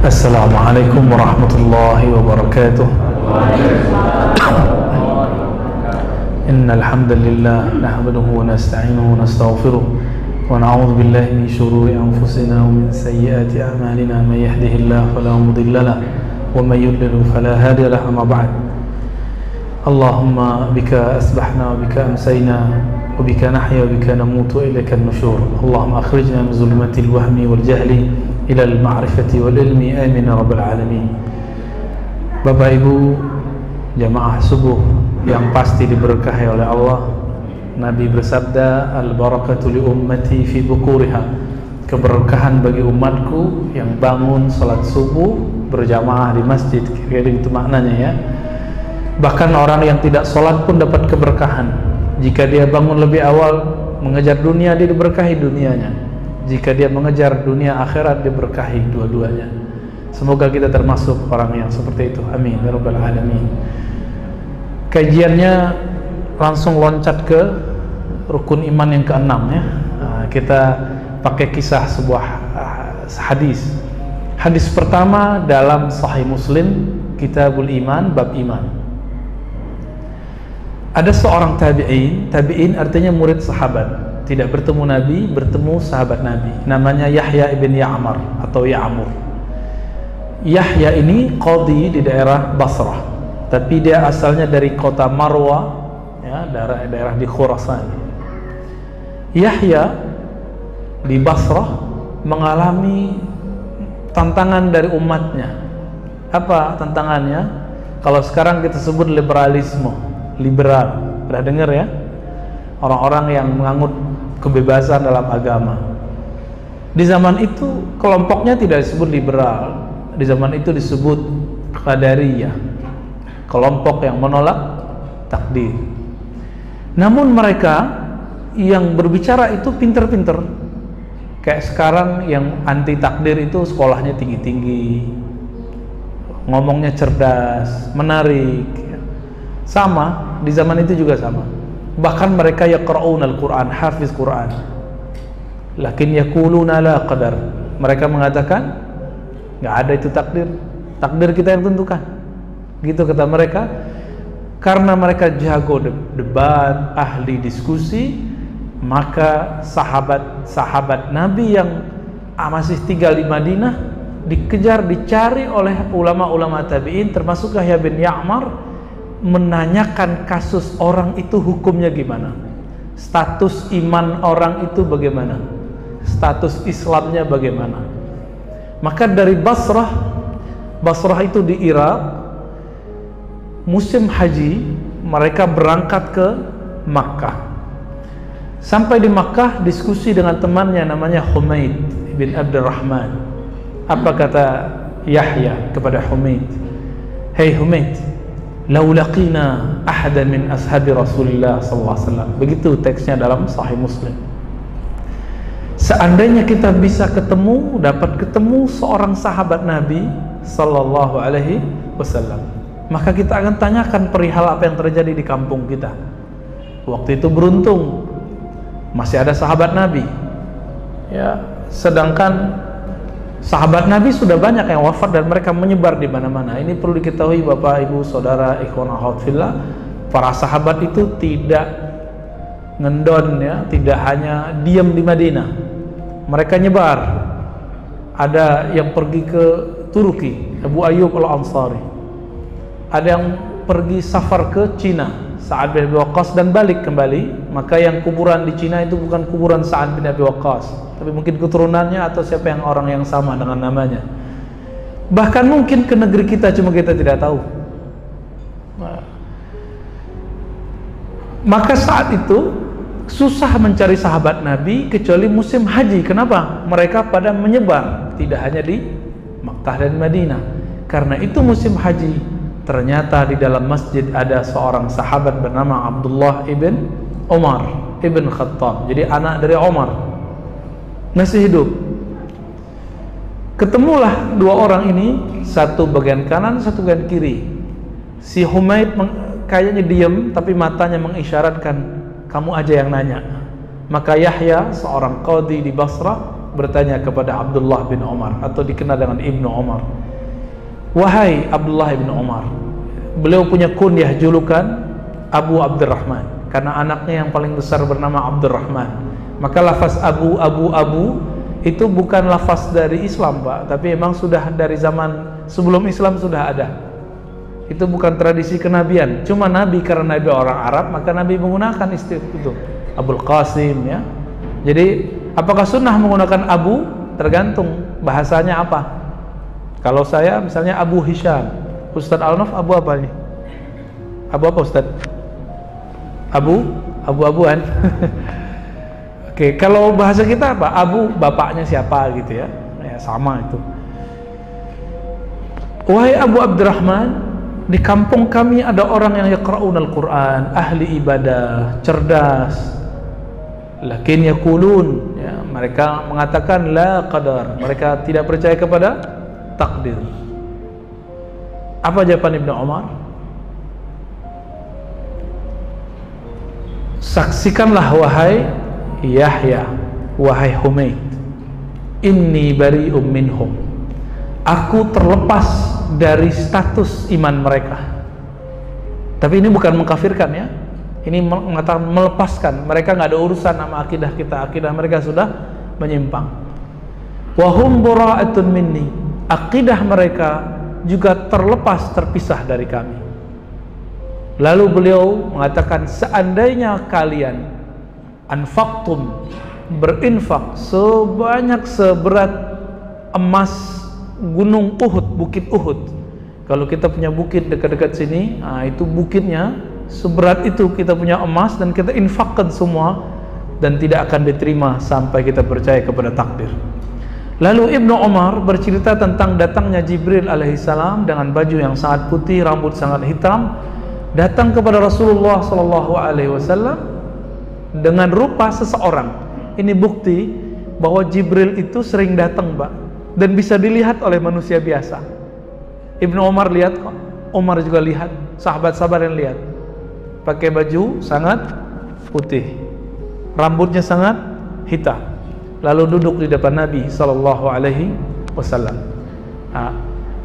Assalamualaikum warahmatullahi wabarakatuh. Innal hamdalillah nahmaduhu wa nasta'inuhu wa nastaghfiruh wa na'udzu billahi min shururi anfusina wa min sayyiati a'malina may yahdihillahu fala mudilla lahu wa may yudlil fala hadiya lahu amma ba'd. Allahumma bika asbahna wa bika amsayna wa bika nahya wa bika namutu wa ilaika an-nushur. Allahumma akhrijna min zulumatil wahmi wal jahli ila al-ma'rifati wal ilmi, amin ya rabbal alamin. Bapak Ibu jamaah subuh yang pasti diberkahi oleh Allah, Nabi bersabda, al-barakatu li ummati fi bukuriha, keberkahan bagi umatku yang bangun salat subuh berjamaah di masjid. Kira-kira itu maknanya ya. Bahkan orang yang tidak salat pun dapat keberkahan. Jika dia bangun lebih awal mengejar dunia, dia diberkahi dunianya. Jika dia mengejar dunia akhirat, dia berkahi dua-duanya. Semoga kita termasuk orang yang seperti itu, amin ya rabbal alamin. Kajiannya langsung loncat ke rukun iman yang keenam ya. Kita pakai kisah sebuah hadis. Hadis pertama dalam Sahih Muslim, Kitabul Iman, bab iman. Ada seorang tabi'in, tabi'in artinya murid sahabat. Tidak bertemu Nabi, bertemu sahabat Nabi. Namanya Yahya ibn Ya'mar atau Ya'mur. Yahya ini qadhi di daerah Basrah, tapi dia asalnya dari kota Marwa, ya, daerah di Khurasan. Yahya di Basrah mengalami tantangan dari umatnya. Apa tantangannya? Kalau sekarang kita sebut liberalisme, liberal. Pernah dengar ya? Orang-orang yang menganut kebebasan dalam agama. Di zaman itu kelompoknya tidak disebut liberal. Di zaman itu disebut Qadariyah, kelompok yang menolak takdir. Namun mereka yang berbicara itu pinter-pinter. Kayak sekarang yang anti takdir itu sekolahnya tinggi-tinggi, ngomongnya cerdas, menarik. Sama, di zaman itu juga sama. Bahkan mereka yaqra'un al-Quran, hafiz Quran, lakin yaquluna la qadar. Mereka mengatakan nggak ada itu takdir, takdir kita yang tentukan, gitu kata mereka. Karena mereka jago debat, ahli diskusi, maka sahabat Nabi yang masih tinggal di Madinah dikejar, dicari oleh ulama-ulama tabi'in, termasuk Yahya bin Ya'mar, menanyakan kasus orang itu hukumnya gimana, status iman orang itu bagaimana, status Islamnya bagaimana. Maka dari Basrah itu di Irak, musim haji mereka berangkat ke Makkah. Sampai di Makkah diskusi dengan temannya namanya Humaid bin Abdurrahman. Apa kata Yahya kepada Humaid? Hei Humaid, lau laqina ahadan min ashabi Rasulillah sallallahu alaihi wasallam. Begitu teksnya dalam Sahih Muslim. Seandainya kita bisa dapat ketemu seorang sahabat Nabi sallallahu alaihi wasallam, maka kita akan tanyakan perihal apa yang terjadi di kampung kita. Waktu itu beruntung masih ada sahabat Nabi. Ya, sedangkan sahabat Nabi sudah banyak yang wafat dan mereka menyebar di mana-mana. Ini perlu diketahui Bapak, Ibu, Saudara, ikhwan akhwat fillah. Para sahabat itu tidak ngendon ya, tidak hanya diam di Madinah. Mereka nyebar. Ada yang pergi ke Turki, Abu Ayyub al-Ansari. Ada yang pergi safar ke Cina, Sa'ad bin Abi Waqqas, dan balik kembali. Maka yang kuburan di Cina itu bukan kuburan Sa'ad bin Abi Waqqas, tapi mungkin keturunannya atau siapa yang orang yang sama dengan namanya. Bahkan mungkin ke negeri kita, cuma kita tidak tahu. Maka saat itu susah mencari sahabat Nabi kecuali musim haji. Kenapa? Mereka pada menyebar, tidak hanya di Makkah dan Madinah. Karena itu musim haji, ternyata di dalam masjid ada seorang sahabat bernama Abdullah ibn Umar ibn Khattab. Jadi anak dari Umar, masih hidup. Ketemulah dua orang ini, satu bagian kanan, satu bagian kiri. Si Humaid kayaknya diam, tapi matanya mengisyaratkan, kamu aja yang nanya. Maka Yahya, seorang qadhi di Basrah, bertanya kepada Abdullah bin Umar, atau dikenal dengan Ibnu Umar. Wahai Abdullah bin Umar, beliau punya kunyah julukan Abu Abdurrahman karena anaknya yang paling besar bernama Abdurrahman. Maka lafaz Abu itu bukan lafaz dari Islam, Pak, tapi memang sudah dari zaman sebelum Islam sudah ada. Itu bukan tradisi kenabian. Cuma Nabi karena Nabi orang Arab, maka Nabi menggunakan istilah itu, Abul Qasim, ya. Jadi apakah sunnah menggunakan Abu? Tergantung bahasanya apa. Kalau saya misalnya Abu Hisham, Ustadz Al-Naf Abu apa ini? Abu apa Ustadz? Abu-abuan. Oke, kalau bahasa kita apa? Abu bapaknya siapa gitu ya? Ya sama itu. Wahai Abu Abdurrahman, di kampung kami ada orang yang yaqra'un al-Quran, ahli ibadah, cerdas. Lakin yaqulun, ya, mereka mengatakan la qadar, mereka tidak percaya kepada takdir. Apa jawaban Ibnu Umar? Saksikanlah wahai Yahya, wahai Humaid, inni bari'um minhum, aku terlepas dari status iman mereka. Tapi ini bukan mengkafirkan, ya. Ini mengatakan melepaskan. Mereka nggak ada urusan sama akidah kita. Akidah mereka sudah menyimpang. Wahum bura'atun minni, akidah mereka juga terlepas, terpisah dari kami. Lalu beliau mengatakan, seandainya kalian anfaqtum, berinfak seberat emas gunung Uhud, bukit Uhud. Kalau kita punya bukit dekat-dekat sini, itu bukitnya seberat itu, kita punya emas dan kita infakkan semua, dan tidak akan diterima sampai kita percaya kepada takdir. Lalu Ibnu Umar bercerita tentang datangnya Jibril alaihissalam dengan baju yang sangat putih, rambut sangat hitam, datang kepada Rasulullah SAW dengan rupa seseorang. Ini bukti bahwa Jibril itu sering datang, Pak, dan bisa dilihat oleh manusia biasa. Ibnu Umar lihat kok, Umar juga lihat, sahabat-sahabat yang lihat. Pakai baju sangat putih, rambutnya sangat hitam, lalu duduk di depan Nabi SAW.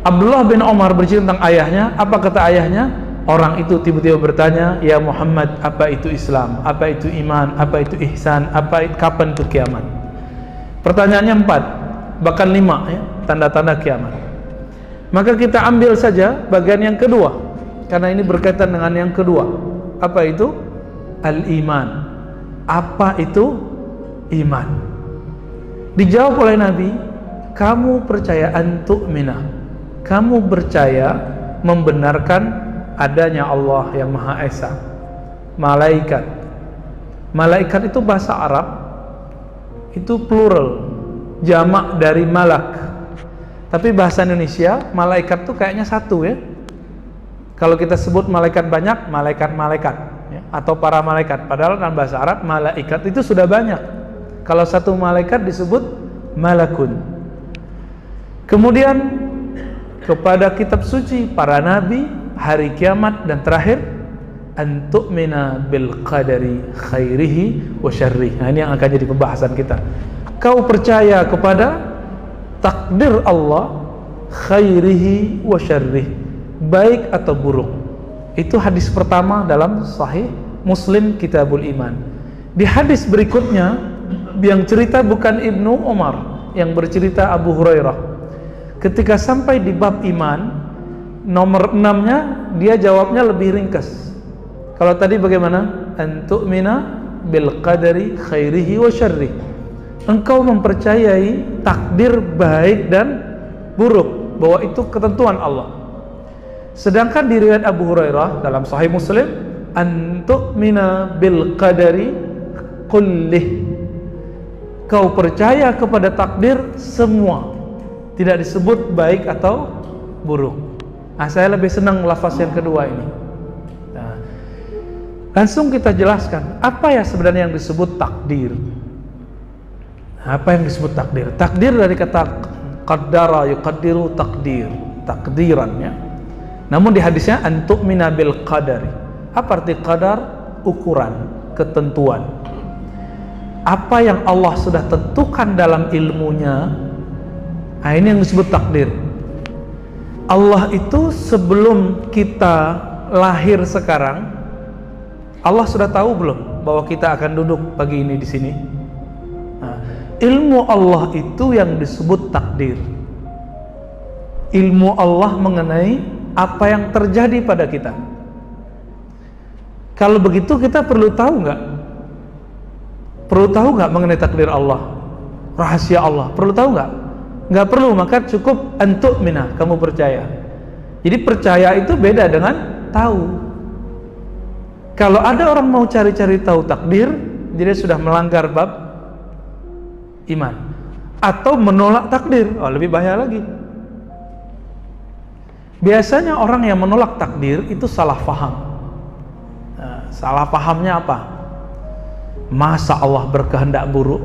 Abdullah bin Umar bercerita tentang ayahnya. Apa kata ayahnya? Orang itu tiba-tiba bertanya, ya Muhammad, apa itu Islam? Apa itu iman? Apa itu ihsan? Kapan itu kiamat? Pertanyaannya 4, bahkan 5, ya, tanda-tanda kiamat. Maka kita ambil saja bagian yang kedua, karena ini berkaitan dengan yang kedua. Apa itu? Al-iman. Apa itu iman? Dijawab oleh Nabi, kamu percaya antu'mina, kamu percaya membenarkan adanya Allah yang Maha Esa, malaikat. Malaikat itu bahasa Arab, itu plural, jamak dari malak. Tapi bahasa Indonesia, malaikat itu kayaknya satu, ya. Kalau kita sebut malaikat banyak, malaikat-malaikat, ya, atau para malaikat. Padahal dalam bahasa Arab, malaikat itu sudah banyak. Kalau satu malaikat disebut malakun. Kemudian kepada kitab suci, para nabi, hari kiamat, dan terakhir antu'mina bil qadari khairihi wa syarrihi. Nah, ini yang akan jadi pembahasan kita. Kau percaya kepada takdir Allah, khairihi wa syarrihi, baik atau buruk. Itu hadis pertama dalam Sahih Muslim Kitabul Iman. Di hadis berikutnya yang cerita bukan Ibnu Umar, yang bercerita Abu Hurairah. Ketika sampai di bab iman nomor 6-nya, dia jawabnya lebih ringkas. Kalau tadi bagaimana? Antu'mina bil qadari khairihi wa syarrihi, engkau mempercayai takdir baik dan buruk, bahwa itu ketentuan Allah. Sedangkan di riwayat Abu Hurairah dalam Sahih Muslim, antu'mina bil qadari kullih, kau percaya kepada takdir semua, tidak disebut baik atau buruk. Nah, saya lebih senang lafaz yang kedua ini. Nah, langsung kita jelaskan apa ya sebenarnya yang disebut takdir. Apa yang disebut takdir? Takdir dari kata qaddara yuqaddiru takdir, takdiran, ya. Namun di hadisnya antu'mina bil qadari. Apa arti qadar? Ukuran, ketentuan. apa yang Allah sudah tentukan dalam ilmunya. Nah, ini yang disebut takdir. Allah itu sebelum kita lahir sekarang, Allah sudah tahu belum bahwa kita akan duduk pagi ini di sini? Nah, ilmu Allah itu yang disebut takdir. Ilmu Allah mengenai apa yang terjadi pada kita. Kalau begitu kita perlu tahu nggak? Perlu tahu nggak mengenai takdir Allah, rahasia Allah? Perlu tahu nggak? Nggak perlu, maka cukup antuk minah, kamu percaya. Jadi percaya itu beda dengan tahu. Kalau ada orang mau cari-cari tahu takdir, dia sudah melanggar bab iman atau menolak takdir. Oh, lebih bahaya lagi. Biasanya orang yang menolak takdir itu salah paham. Nah, salah pahamnya apa? Masa Allah berkehendak buruk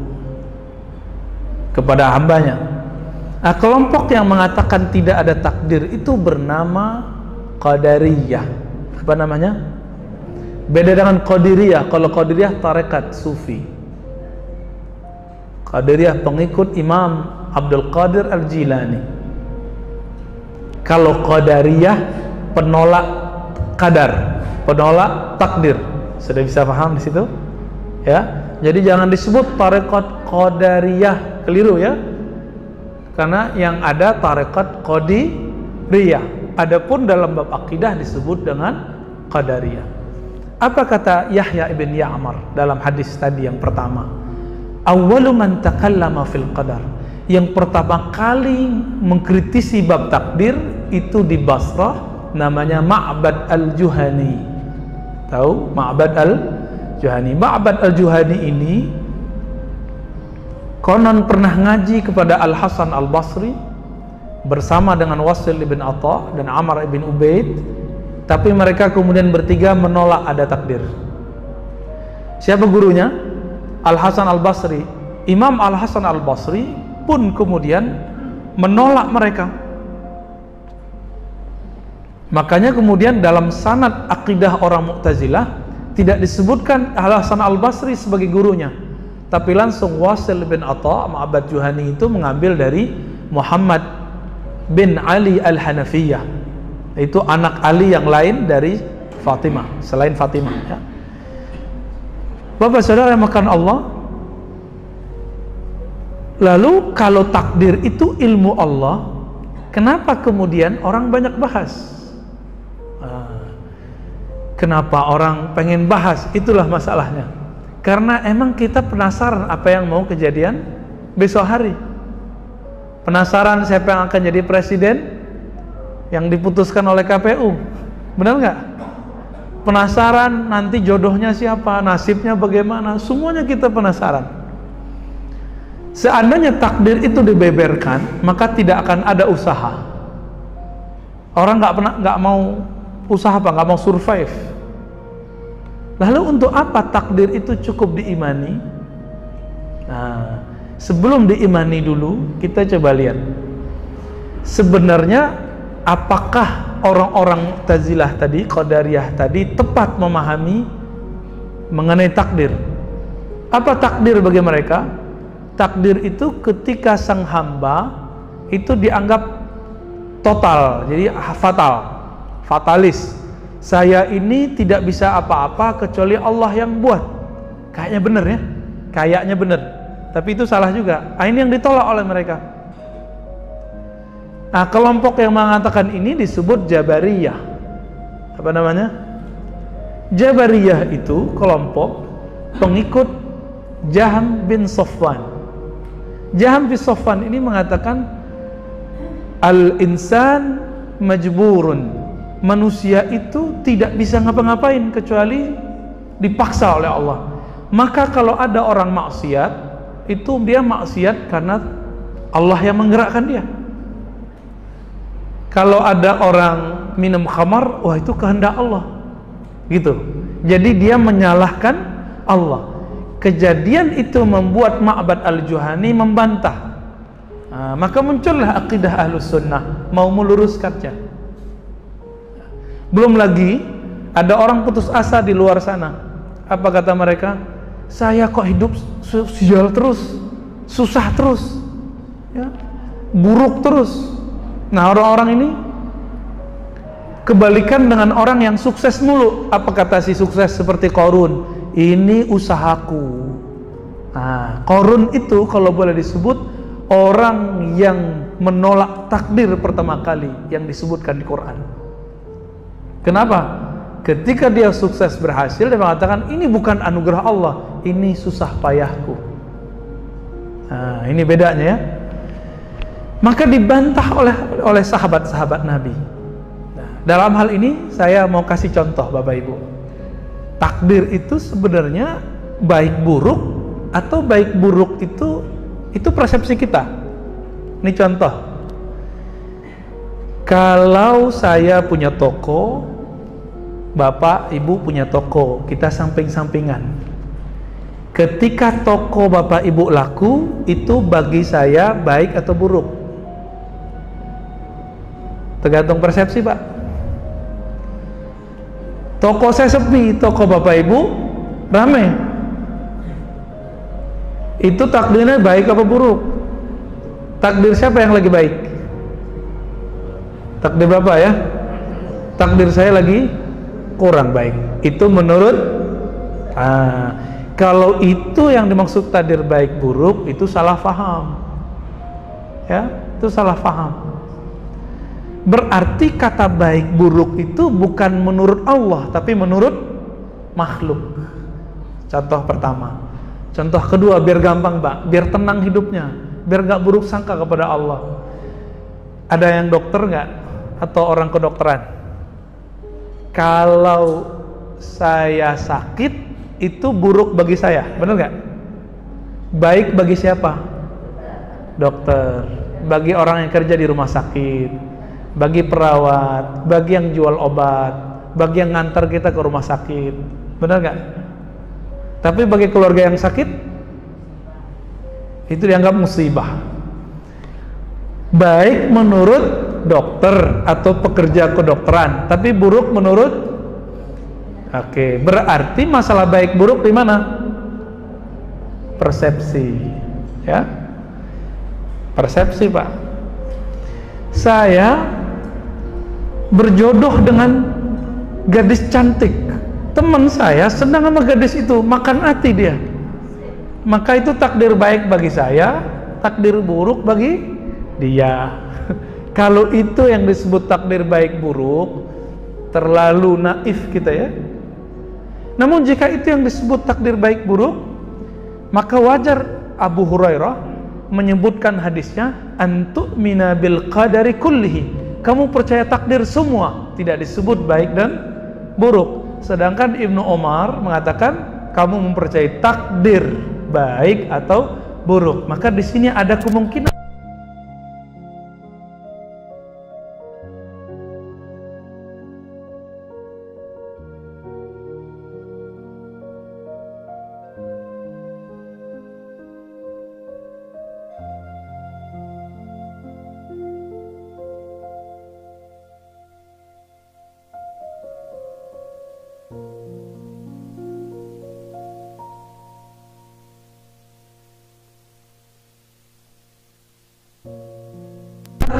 kepada hambanya? Nah, kelompok yang mengatakan tidak ada takdir itu bernama Qadariyah. Apa namanya? Beda dengan Qadiriyah. Kalau Qadiriyah tarekat Sufi. Qadiriyah pengikut Imam Abdul Qadir Al-Jilani. Kalau Qadariyah penolak qadar, penolak takdir. Sudah bisa paham di situ? Ya. Jadi jangan disebut tarekat Qadariyah, keliru ya. Karena yang ada tarekat Qadiriyah. Adapun dalam bab akidah disebut dengan Qadariyah. Apa kata Yahya ibn Ya'mar dalam hadis tadi yang pertama? Awwalu man takallama fil qadar. Yang pertama kali mengkritisi bab takdir itu di Basrah, namanya Ma'bad al-Juhani. Tahu Ma'bad al-Juhani? Ma'bad al-Juhani ini konon pernah ngaji kepada Al-Hasan Al-Basri bersama dengan Wasil ibn Atta dan Amr ibn Ubaid, tapi mereka kemudian bertiga menolak ada takdir. Siapa gurunya? Al-Hasan Al-Basri. Imam Al-Hasan Al-Basri pun kemudian menolak mereka. Makanya kemudian dalam sanad akidah orang Mu'tazilah tidak disebutkan Al-Hasan Al-Basri sebagai gurunya, tapi langsung Wasil bin Atta, Ma'bad Juhani itu mengambil dari Muhammad bin Ali Al-Hanafiyah, itu anak Ali yang lain dari Fatimah, selain Fatimah ya. Bapak saudara yang makan Allah, lalu kalau takdir itu ilmu Allah, kenapa kemudian orang banyak bahas? Kenapa orang pengen bahas? Itulah masalahnya. Karena emang kita penasaran apa yang mau kejadian besok hari. Penasaran siapa yang akan jadi presiden yang diputuskan oleh KPU. Benar nggak? Penasaran nanti jodohnya siapa, nasibnya bagaimana, semuanya kita penasaran. Seandainya takdir itu dibeberkan, maka tidak akan ada usaha. Orang nggak mau usaha apa, nggak mau survive. Lalu untuk apa takdir itu cukup diimani? Nah, sebelum diimani dulu, kita coba lihat. Sebenarnya apakah orang-orang Mu'tazilah tadi, Qadariyah tadi tepat memahami mengenai takdir? Apa takdir bagi mereka? Takdir itu ketika sang hamba itu dianggap total, jadi fatal. Fatalis, saya ini tidak bisa apa-apa kecuali Allah yang buat. Kayaknya benar ya, kayaknya benar, tapi itu salah juga. Ini yang ditolak oleh mereka. Nah, kelompok yang mengatakan ini disebut Jabariyah. Apa namanya? Jabariyah itu kelompok pengikut Jahm bin Safwan. Jahm bin Safwan ini mengatakan al-insan majburun, manusia itu tidak bisa ngapa-ngapain kecuali dipaksa oleh Allah. Maka kalau ada orang maksiat, itu dia maksiat karena Allah yang menggerakkan dia. Kalau ada orang minum khamar, wah itu kehendak Allah, gitu. Jadi dia menyalahkan Allah. Kejadian itu membuat Ma'bad al-Juhani membantah. Nah, maka muncullah akidah Ahlus Sunnah, mau meluruskannya. Belum lagi ada orang putus asa di luar sana. Apa kata mereka? saya kok hidup sial terus, susah terus, ya, buruk terus. Nah, orang-orang ini kebalikan dengan orang yang sukses mulu. Apa kata si sukses seperti Qarun? Ini usahaku. Nah, Qarun itu kalau boleh disebut orang yang menolak takdir pertama kali yang disebutkan di Quran. Kenapa? Ketika dia sukses berhasil, dia mengatakan ini bukan anugerah Allah, ini susah payahku. Nah, ini bedanya ya. Maka dibantah oleh sahabat-sahabat Nabi. Nah, dalam hal ini saya mau kasih contoh Bapak Ibu. Takdir itu sebenarnya baik buruk atau baik buruk itu persepsi kita. Ini contoh. Kalau saya punya toko, Bapak Ibu punya toko, kita samping-sampingan. Ketika toko Bapak Ibu laku, itu bagi saya baik atau buruk? Tergantung persepsi, Pak. Toko saya sepi, toko Bapak Ibu ramai. Itu takdirnya baik apa buruk? Takdir siapa yang lagi baik? Takdir Bapak ya? Takdir saya lagi kurang baik. Itu menurut kalau itu yang dimaksud takdir baik buruk, itu salah faham. Ya, itu salah faham. Berarti kata baik buruk itu bukan menurut Allah, tapi menurut makhluk. Contoh pertama. Contoh kedua, biar gampang Pak, biar tenang hidupnya, biar gak buruk sangka kepada Allah. Ada yang dokter gak? Atau orang kedokteran? Kalau saya sakit, itu buruk bagi saya, benar gak? Baik bagi siapa? Dokter. Bagi orang yang kerja di rumah sakit, bagi perawat, bagi yang jual obat, bagi yang ngantar kita ke rumah sakit, benar gak? Tapi bagi keluarga yang sakit, itu dianggap musibah. Baik menurut dokter atau pekerja kedokteran, tapi buruk menurut. Oke, berarti masalah baik buruk di mana? Persepsi, ya. Persepsi, Pak. Saya berjodoh dengan gadis cantik. Teman saya sedang sama gadis itu, makan hati dia. Maka itu takdir baik bagi saya, takdir buruk bagi dia. Kalau itu yang disebut takdir baik buruk, terlalu naif kita ya. Namun jika itu yang disebut takdir baik buruk, maka wajar Abu Hurairah menyebutkan hadisnya, antu'mina bil qadari kullihi. Kamu percaya takdir semua, tidak disebut baik dan buruk. Sedangkan Ibnu Umar mengatakan kamu mempercayai takdir baik atau buruk. Maka di sini ada kemungkinan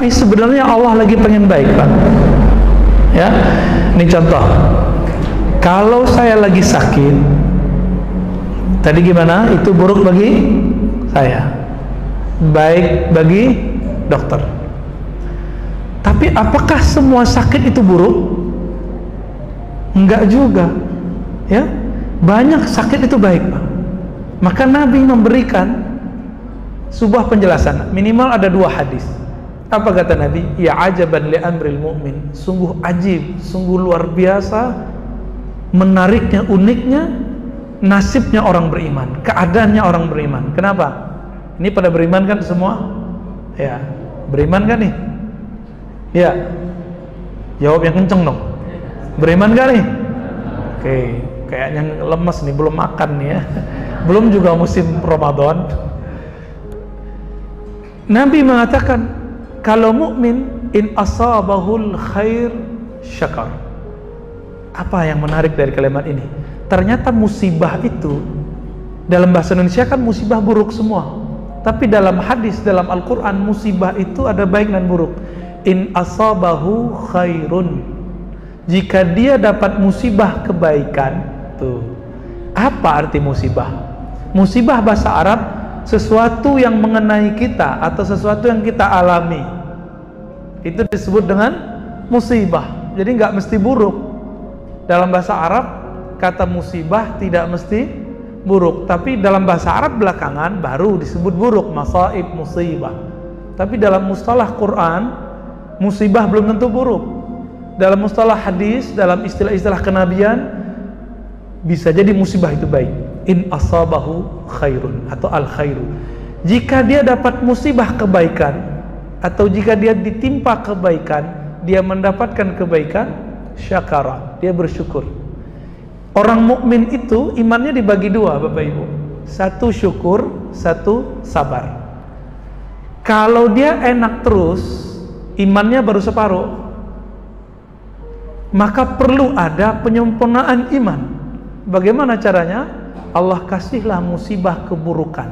tapi sebenarnya Allah lagi pengen baik, Pak. Ya, ini contoh. Kalau saya lagi sakit, tadi gimana? Itu buruk bagi saya, baik bagi dokter. Tapi apakah semua sakit itu buruk? Enggak juga, ya. Banyak sakit itu baik, Pak. Maka Nabi memberikan sebuah penjelasan. Minimal ada 2 hadis. Apa kata Nabi? Ya ajaban li amril mu'min. Sungguh ajib, sungguh luar biasa, menariknya, uniknya nasibnya orang beriman, keadaannya orang beriman. Kenapa? Ini pada beriman kan semua? Ya, beriman kan nih? Ya. Jawab yang kenceng dong. Beriman kan nih? Oke, kayaknya lemes nih, belum makan nih ya. Belum juga musim Ramadan. Nabi mengatakan, kalau mukmin in asabahul khair syakar. Apa yang menarik dari kalimat ini? Ternyata musibah itu Dalam bahasa Indonesia kan musibah buruk semua, tapi dalam hadis, dalam Al-Quran, musibah itu ada baik dan buruk. In asabahu khairun, jika dia dapat musibah kebaikan. Tuh, apa arti musibah? Musibah bahasa Arab sesuatu yang mengenai kita atau sesuatu yang kita alami, itu disebut dengan musibah. Jadi nggak mesti buruk. Dalam bahasa Arab kata musibah tidak mesti buruk, tapi dalam bahasa Arab belakangan baru disebut buruk, masaib, musibah. Tapi dalam mustalah Quran, musibah belum tentu buruk. Dalam mustalah hadis, dalam istilah-istilah kenabian, bisa jadi musibah itu baik. In asabahu khairun atau al khairu, jika dia dapat musibah kebaikan atau jika dia ditimpa kebaikan, dia mendapatkan kebaikan, syakara, dia bersyukur. Orang mukmin itu imannya dibagi dua, Bapak Ibu. Satu syukur, satu sabar. Kalau dia enak terus, imannya baru separuh. Maka perlu ada penyempurnaan iman. Bagaimana caranya? Allah kasihlah musibah keburukan.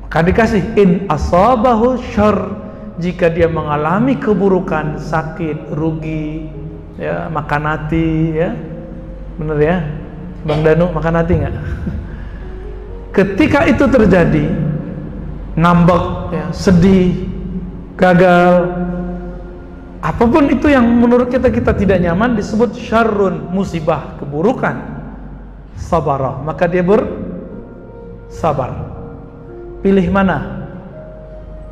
Maka dikasih in asabahu syarr, jika dia mengalami keburukan, sakit, rugi, ya, makan hati, ya. Bener ya, Bang Danu, makan hati nggak? Ketika itu terjadi, ngambek, ya, sedih, gagal, apapun itu yang menurut kita tidak nyaman disebut syarrun, musibah, keburukan. Sabara, maka dia bersabar. Pilih mana?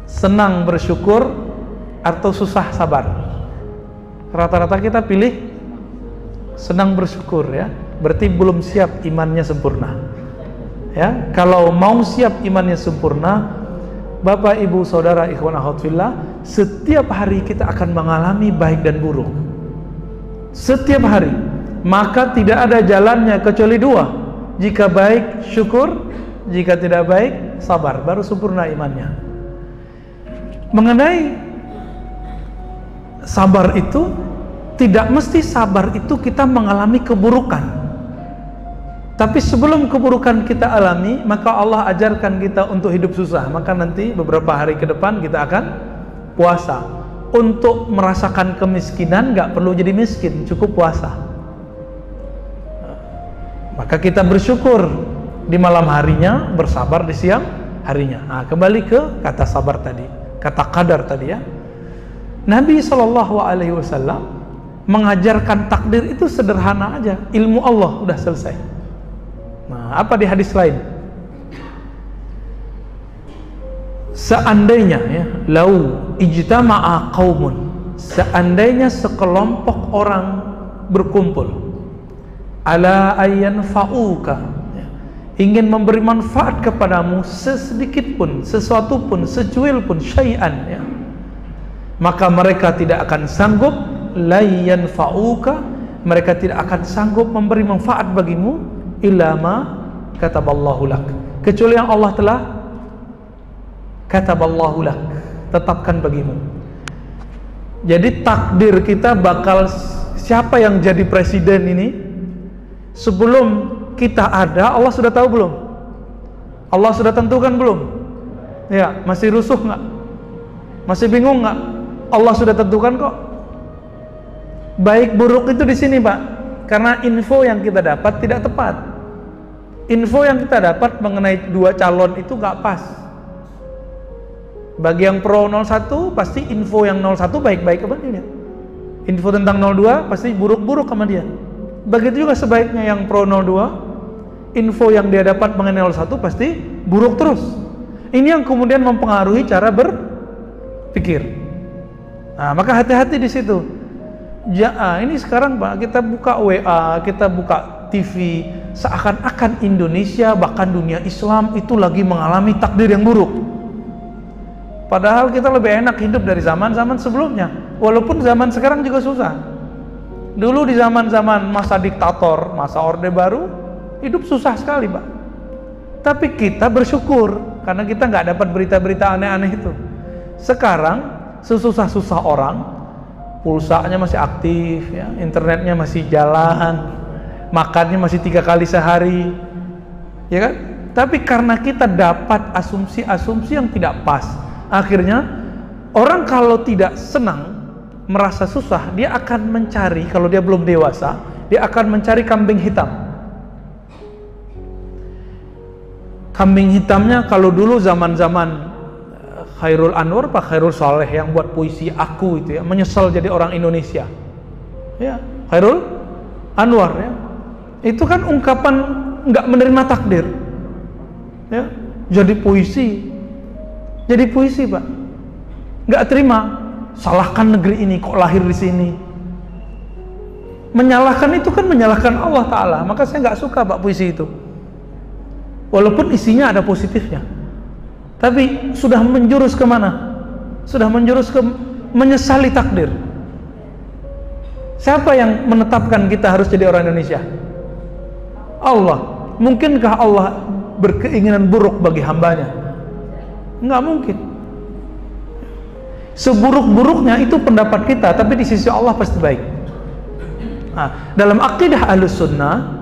Senang bersyukur atau susah sabar? Rata-rata kita pilih senang bersyukur, ya. Berarti belum siap imannya sempurna. Ya, kalau mau siap imannya sempurna, Bapak, Ibu, Saudara, ikhwan akhwat fillah, setiap hari kita akan mengalami baik dan buruk. Setiap hari. Maka tidak ada jalannya kecuali dua. Jika baik, syukur. Jika tidak baik, sabar. Baru sempurna imannya. Mengenai sabar itu, tidak mesti sabar itu kita mengalami keburukan. Tapi sebelum keburukan kita alami, maka Allah ajarkan kita untuk hidup susah. Maka nanti beberapa hari ke depan kita akan puasa. Untuk merasakan kemiskinan nggak perlu jadi miskin, cukup puasa. Maka kita bersyukur di malam harinya, bersabar di siang harinya. Nah, kembali ke kata sabar tadi, kata qadar tadi, ya. Nabi SAW mengajarkan takdir itu sederhana aja, ilmu Allah udah selesai. Nah, apa di hadis lain? Seandainya, ya, lau ijtama'a qaumun, seandainya sekelompok orang berkumpul, ala ayyan fa'uka, ya, ingin memberi manfaat kepadamu sesedikit pun, sesuatu pun, secuil pun, syai'an, ya, maka mereka tidak akan sanggup, layyan fa'uka, mereka tidak akan sanggup memberi manfaat bagimu, illa ma kataballahu lak, kecuali yang Allah telah kataballahu lak, tetapkan bagimu. Jadi takdir kita bakal siapa yang jadi presiden ini, sebelum kita ada, Allah sudah tahu belum? Allah sudah tentukan belum? Ya, masih rusuh nggak? Masih bingung nggak? Allah sudah tentukan kok. Baik buruk itu di sini, Pak, karena info yang kita dapat tidak tepat. Info yang kita dapat mengenai dua calon itu nggak pas. Bagi yang pro 01 pasti info yang 01 baik-baik sama dia. Info tentang 02 pasti buruk-buruk sama dia. Begitu juga sebaiknya yang pro 02, info yang dia dapat mengenai 01 pasti buruk terus. Ini yang kemudian mempengaruhi cara berpikir. Nah, maka hati-hati di situ. Ya, ini sekarang, Pak, kita buka WA, kita buka TV, seakan-akan Indonesia bahkan dunia Islam itu lagi mengalami takdir yang buruk. Padahal kita lebih enak hidup dari zaman-zaman sebelumnya. Walaupun zaman sekarang juga susah. Dulu di zaman-zaman masa diktator, masa Orde Baru, hidup susah sekali, Pak. Tapi kita bersyukur karena kita nggak dapat berita-berita aneh-aneh itu. Sekarang sesusah-susah orang, pulsanya masih aktif, ya, internetnya masih jalan, makannya masih 3 kali sehari, ya kan? Tapi karena kita dapat asumsi-asumsi yang tidak pas, akhirnya orang kalau tidak senang, merasa susah, dia akan mencari, kalau dia belum dewasa, dia akan mencari kambing hitam. Kambing hitamnya kalau dulu zaman-zaman Khairul Anwar, Pak Khairul Saleh yang buat puisi Aku itu ya, menyesal jadi orang Indonesia. Ya, Khairul Anwar ya. Itu kan ungkapan nggak menerima takdir. Ya, jadi puisi, Pak, nggak terima, salahkan negeri ini kok lahir di sini. Menyalahkan itu kan menyalahkan Allah Ta'ala. Maka saya nggak suka Pak puisi itu, walaupun isinya ada positifnya, tapi sudah menjurus kemana? Sudah menjurus ke menyesali takdir. Siapa yang menetapkan kita harus jadi orang Indonesia? Allah. Mungkinkah Allah berkeinginan buruk bagi hambanya? Nggak mungkin. Seburuk-buruknya itu pendapat kita, tapi di sisi Allah pasti baik. Nah, dalam akidah Ahlus Sunnah,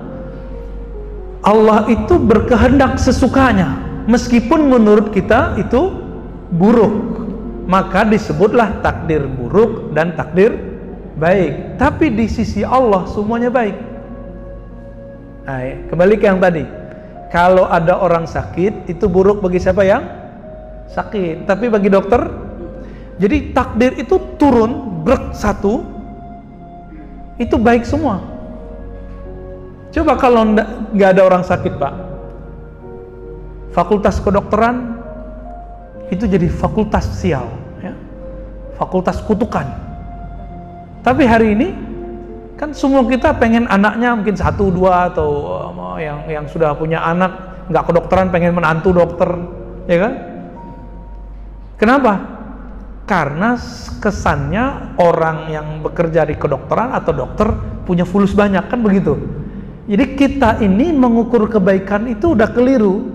Allah itu berkehendak sesukanya, meskipun menurut kita itu buruk, maka disebutlah takdir buruk dan takdir baik. Tapi di sisi Allah semuanya baik. Nah, kembali ke yang tadi, kalau ada orang sakit itu buruk bagi siapa yang sakit, tapi bagi dokter, jadi takdir itu turun brek satu, itu baik semua. Coba kalau nggak ada orang sakit Pak, fakultas kedokteran itu jadi fakultas sial ya, fakultas kutukan. Tapi hari ini kan semua kita pengen anaknya mungkin 1, 2 atau yang sudah punya anak nggak kedokteran pengen menantu dokter, ya kan? Kenapa? Karena kesannya orang yang bekerja di kedokteran atau dokter punya fulus banyak, kan begitu. Jadi kita ini mengukur kebaikan itu udah keliru.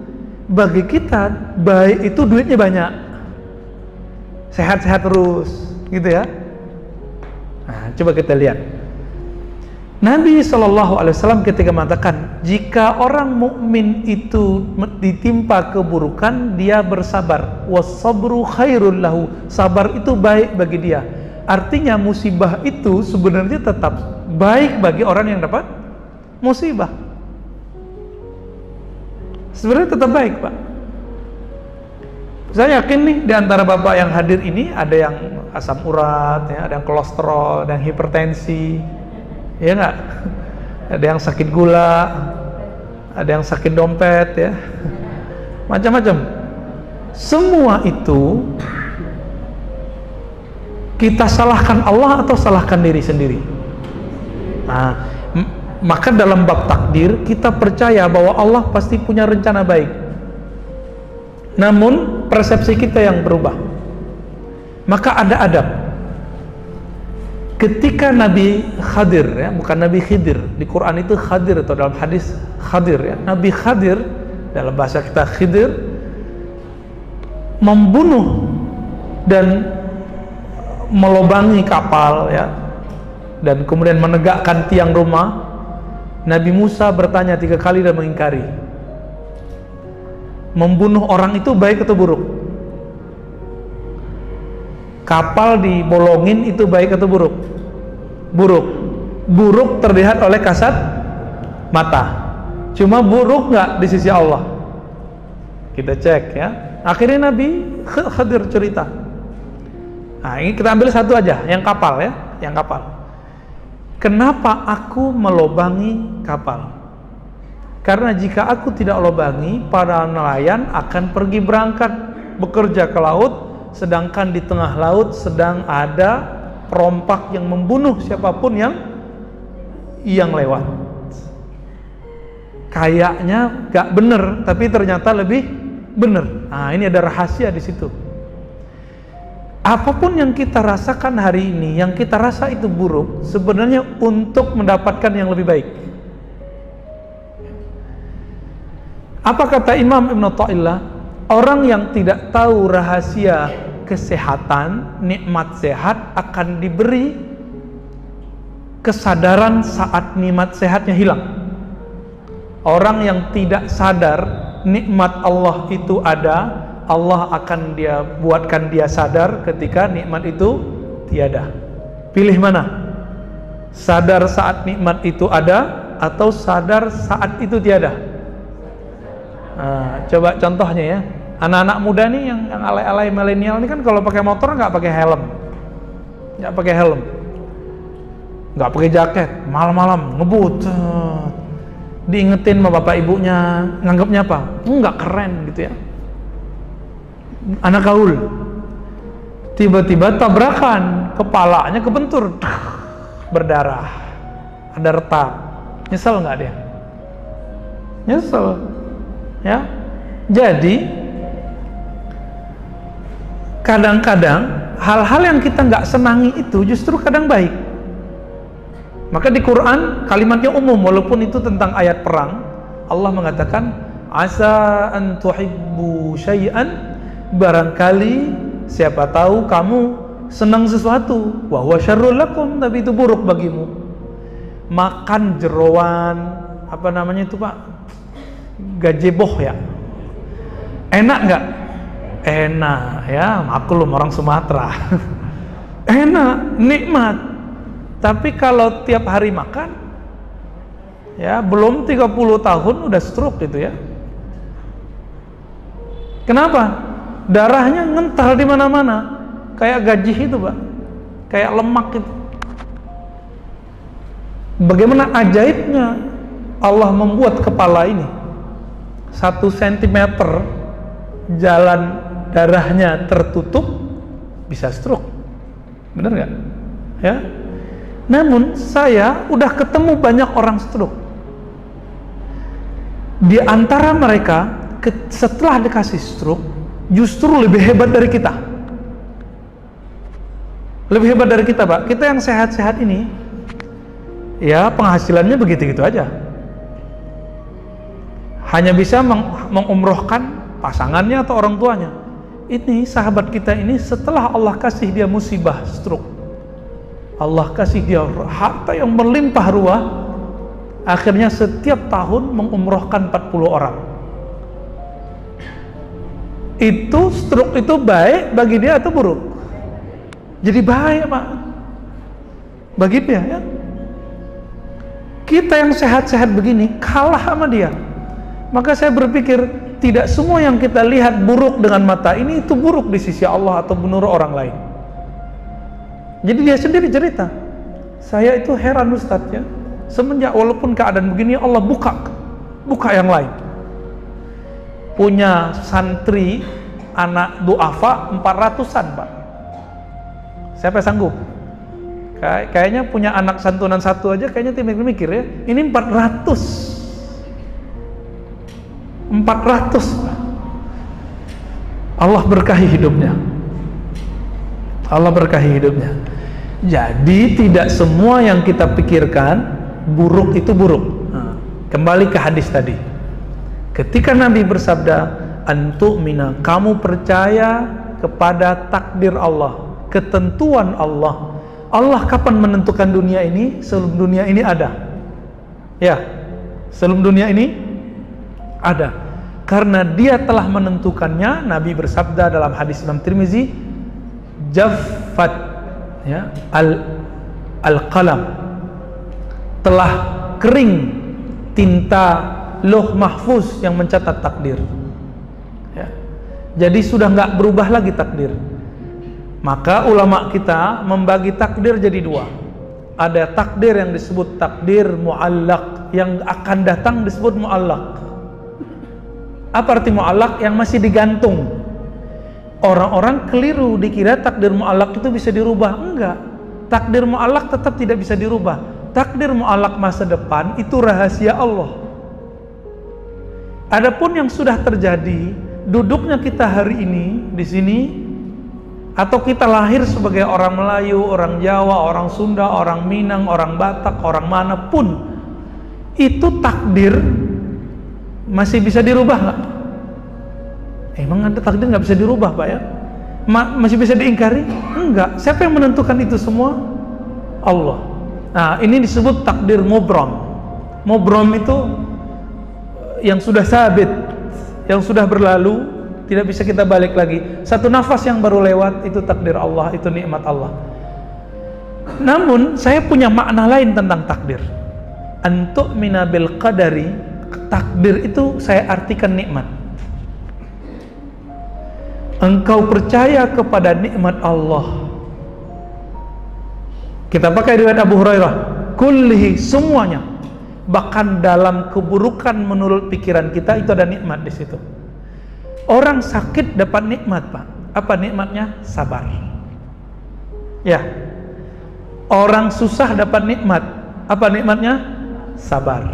Bagi kita baik itu duitnya banyak, sehat-sehat terus, gitu ya. Nah, coba kita lihat. Nabi SAW ketika mengatakan, jika orang mukmin itu ditimpa keburukan, dia bersabar. Wasabru khairul lahu. Sabar itu baik bagi dia. Artinya musibah itu sebenarnya tetap baik bagi orang yang dapat musibah. Sebenarnya tetap baik Pak. Saya yakin nih di antara Bapak yang hadir ini ada yang asam urat, ya, ada yang kolesterol, ada yang hipertensi, ya nggak? Ada yang sakit gula, ada yang sakit dompet, ya, macam-macam. Semua itu kita salahkan Allah atau salahkan diri sendiri? Nah, maka dalam bab takdir kita percaya bahwa Allah pasti punya rencana baik. Namun persepsi kita yang berubah. Maka ada adab. Ketika Nabi Khadir, ya, bukan Nabi Khidir, di Quran itu Khadir atau dalam hadis Khadir, ya, Nabi Khadir dalam bahasa kita Khidir membunuh dan melobangi kapal, ya, dan kemudian menegakkan tiang rumah. Nabi Musa bertanya 3 kali dan mengingkari. Membunuh orang itu baik atau buruk? Kapal dibolongin itu baik atau buruk? Buruk. Buruk terlihat oleh kasat mata. Cuma buruk nggak di sisi Allah? Kita cek, ya. Akhirnya Nabi Khadir cerita. Nah, ini kita ambil satu aja, yang kapal, ya, yang kapal. Kenapa aku melobangi kapal? Karena jika aku tidak lobangi, para nelayan akan pergi berangkat bekerja ke laut, sedangkan di tengah laut sedang ada perompak yang membunuh siapapun yang lewat. Kayaknya gak bener, tapi ternyata lebih bener. Nah, ini ada rahasia di situ. Apapun yang kita rasakan hari ini, yang kita rasa itu buruk, sebenarnya untuk mendapatkan yang lebih baik. Apa kata Imam Ibn Athaillah? Orang yang tidak tahu rahasia kesehatan, nikmat sehat akan diberi kesadaran saat nikmat sehatnya hilang. Orang yang tidak sadar nikmat Allah itu ada, Allah akan buatkan dia sadar ketika nikmat itu tiada. Pilih mana? Sadar saat nikmat itu ada atau sadar saat itu tiada? Nah, coba contohnya ya. Anak-anak muda nih yang alay-alay milenial ini kan kalau pakai motor nggak pakai helm, nggak pakai jaket, malam-malam ngebut, diingetin sama bapak ibunya, nganggapnya apa? Nggak keren gitu ya. Anak gaul, tiba-tiba tabrakan, kepalanya kebentur, berdarah, ada retak, nyesel nggak dia? Nyesel, ya. Jadi kadang-kadang hal-hal yang kita nggak senangi itu justru kadang baik. Maka di Quran kalimatnya umum, walaupun itu tentang ayat perang. Allah mengatakan asa an tuhibbu syai'an, barangkali siapa tahu kamu senang sesuatu, wa huwa syarrul lakum, tapi itu buruk bagimu. Makan jeroan, apa namanya itu Pak, gajeboh ya, enak nggak? Enak ya, maklum orang Sumatera. Enak, nikmat. Tapi kalau tiap hari makan, ya belum 30 tahun udah stroke gitu ya. Kenapa? Darahnya ngental di mana-mana, kayak gajih itu Pak, kayak lemak itu. Bagaimana ajaibnya Allah membuat kepala ini 1 cm jalan darahnya tertutup, bisa stroke, bener nggak? Ya. Namun saya udah ketemu banyak orang stroke. Di antara mereka setelah dikasih stroke justru lebih hebat dari kita. Lebih hebat dari kita Pak. Kita yang sehat-sehat ini, ya penghasilannya begitu-gitu aja. Hanya bisa mengumrohkan pasangannya atau orang tuanya. Ini sahabat kita ini setelah Allah kasih dia musibah stroke, Allah kasih dia harta yang berlimpah ruah, akhirnya setiap tahun mengumrohkan 40 orang. Itu stroke itu baik bagi dia atau buruk? Jadi baik Pak bagi dia ya. Kita yang sehat-sehat begini kalah sama dia. Maka saya berpikir tidak semua yang kita lihat buruk dengan mata ini itu buruk di sisi Allah atau menurut orang lain. Jadi dia sendiri cerita, saya itu heran Ustadz ya, semenjak walaupun keadaan begini Allah buka yang lain. Punya santri anak duafa 400-an Pak. Siapa sanggup? Kayaknya punya anak santunan satu aja kayaknya mikir ya, ini 400 Allah berkahi hidupnya. Allah berkahi hidupnya. Jadi tidak semua yang kita pikirkan buruk itu buruk. Nah, kembali ke hadis tadi. Ketika Nabi bersabda, "Antu'mina", kamu percaya kepada takdir Allah, ketentuan Allah. Allah kapan menentukan dunia ini? Sebelum dunia ini ada. Ya, sebelum dunia ini ada. Karena dia telah menentukannya, Nabi bersabda dalam hadis Imam Tirmizi, jaffat ya al-qalam, telah kering tinta Lauh Mahfuz yang mencatat takdir ya. Jadi sudah nggak berubah lagi takdir. Maka ulama kita membagi takdir jadi dua. Ada takdir yang disebut takdir mu'allaq, yang akan datang disebut mu'allaq. Apa arti mu'allaq? Yang masih digantung. Orang-orang keliru dikira takdir mu'allaq itu bisa dirubah. Enggak, takdir mu'allaq tetap tidak bisa dirubah. Takdir mu'allaq masa depan itu rahasia Allah. Adapun yang sudah terjadi, duduknya kita hari ini di sini, atau kita lahir sebagai orang Melayu, orang Jawa, orang Sunda, orang Minang, orang Batak, orang manapun, itu takdir masih bisa dirubah nggak? Emang ada takdir nggak bisa dirubah Pak ya? Masih bisa diingkari? Enggak. Siapa yang menentukan itu semua? Allah. Nah ini disebut takdir mubram. Mubram itu yang sudah sabit, yang sudah berlalu, tidak bisa kita balik lagi. Satu nafas yang baru lewat, itu takdir Allah, itu nikmat Allah. Namun saya punya makna lain tentang takdir. Antu'mina bil qadari, takdir itu saya artikan nikmat. Engkau percaya kepada nikmat Allah. Kita pakai riwayat Abu Hurairah, kullihi, semuanya. Bahkan dalam keburukan menurut pikiran kita itu ada nikmat di situ. Orang sakit dapat nikmat, Pak. Apa nikmatnya? Sabar. Ya. Orang susah dapat nikmat. Apa nikmatnya? Sabar.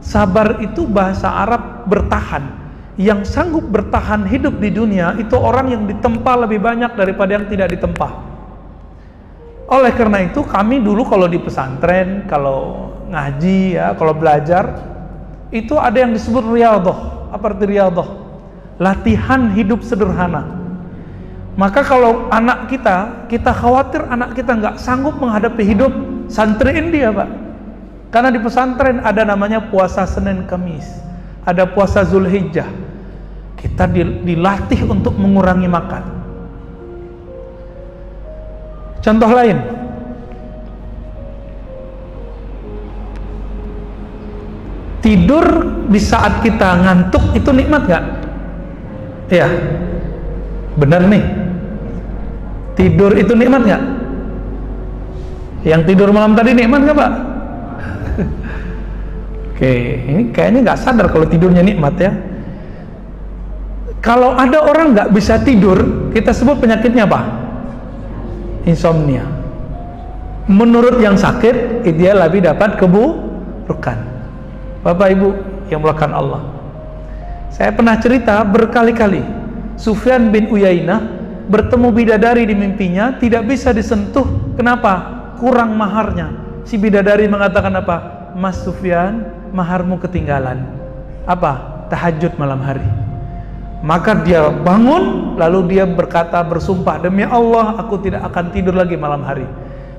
Sabar itu bahasa Arab bertahan. Yang sanggup bertahan hidup di dunia itu orang yang ditempa lebih banyak daripada yang tidak ditempa. Oleh karena itu kami dulu kalau di pesantren, kalau ngaji ya, kalau belajar itu ada yang disebut riyadhah. Apa arti riyadhah? Latihan hidup sederhana. Maka kalau anak kita khawatir anak kita nggak sanggup menghadapi hidup, santriin dia, Pak. Karena di pesantren ada namanya puasa Senin Kamis, ada puasa Zulhijjah. Kita dilatih untuk mengurangi makan. Contoh lain, tidur di saat kita ngantuk itu nikmat gak? Iya, benar nih. Tidur itu nikmat gak? Yang tidur malam tadi nikmat gak, Pak? Oke, ini kayaknya gak sadar kalau tidurnya nikmat ya. Kalau ada orang gak bisa tidur, kita sebut penyakitnya apa? Insomnia. Menurut yang sakit, dia lebih dapat keburukan. Bapak Ibu yang melakukan Allah, saya pernah cerita berkali-kali, Sufyan bin Uyainah bertemu bidadari di mimpinya, tidak bisa disentuh. Kenapa? Kurang maharnya. Si bidadari mengatakan apa? Mas Sufyan, maharmu ketinggalan. Apa? Tahajud malam hari. Maka dia bangun, lalu dia berkata, bersumpah, demi Allah aku tidak akan tidur lagi malam hari.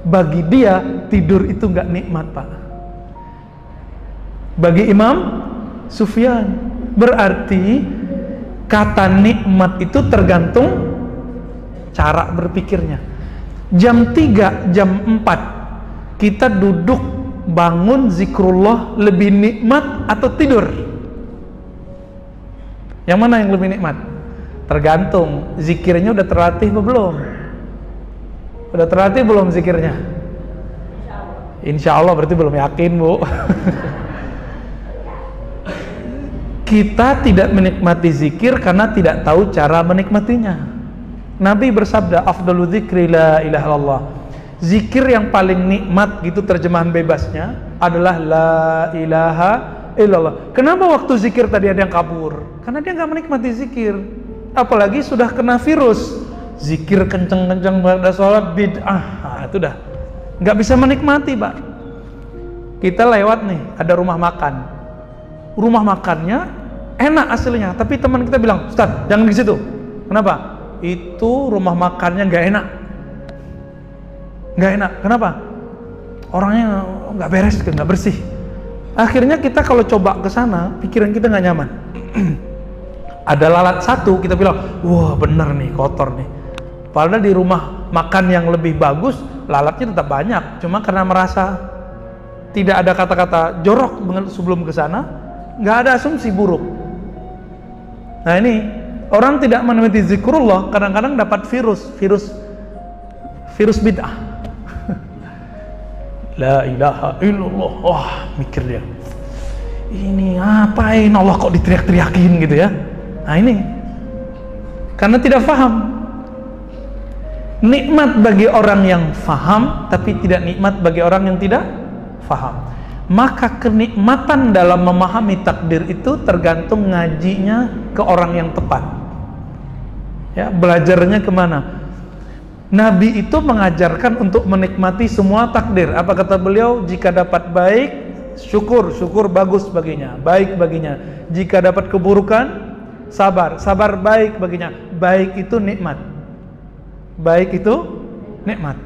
Bagi dia tidur itu nggak nikmat, Pak. Bagi Imam Sufyan, berarti kata nikmat itu tergantung cara berpikirnya. Jam 3, jam 4 kita duduk bangun zikrullah lebih nikmat atau tidur? Yang mana yang lebih nikmat? Tergantung zikirnya udah terlatih atau belum. Udah terlatih belum zikirnya? Insya Allah berarti belum yakin, Bu. Kita tidak menikmati zikir karena tidak tahu cara menikmatinya. Nabi bersabda, afdalu dzikri la ilaha illallah. Zikir yang paling nikmat, gitu terjemahan bebasnya, adalah la ilaha illallah. Kenapa waktu zikir tadi ada yang kabur? Karena dia nggak menikmati zikir. Apalagi sudah kena virus zikir kenceng-kenceng pada sholat bid'ah, itu dah nggak bisa menikmati, Pak. Kita lewat nih, ada rumah makan. Rumah makannya enak aslinya, tapi teman kita bilang, Ustaz, jangan di situ. Kenapa? Itu rumah makannya nggak enak. Nggak enak. Kenapa? Orangnya nggak beres, nggak bersih. Akhirnya kita kalau coba ke sana, pikiran kita nggak nyaman. Ada lalat satu, kita bilang, wah bener nih, kotor nih. Padahal di rumah makan yang lebih bagus, lalatnya tetap banyak. Cuma karena merasa tidak ada kata-kata jorok sebelum ke sana, nggak ada asumsi buruk. Nah ini, orang tidak menikmati zikrullah, kadang-kadang dapat virus bid'ah. La ilaha illallah. Wah, mikir dia, ini ngapain Allah kok diteriak-teriakin gitu ya. Nah ini karena tidak faham. Nikmat bagi orang yang faham, tapi tidak nikmat bagi orang yang tidak faham. Maka kenikmatan dalam memahami takdir itu tergantung ngajinya ke orang yang tepat. Ya, belajarnya kemana? Nabi itu mengajarkan untuk menikmati semua takdir. Apa kata beliau? Jika dapat baik, syukur bagus baginya, baik baginya. Jika dapat keburukan, sabar baik baginya. Baik itu nikmat. Baik itu nikmat.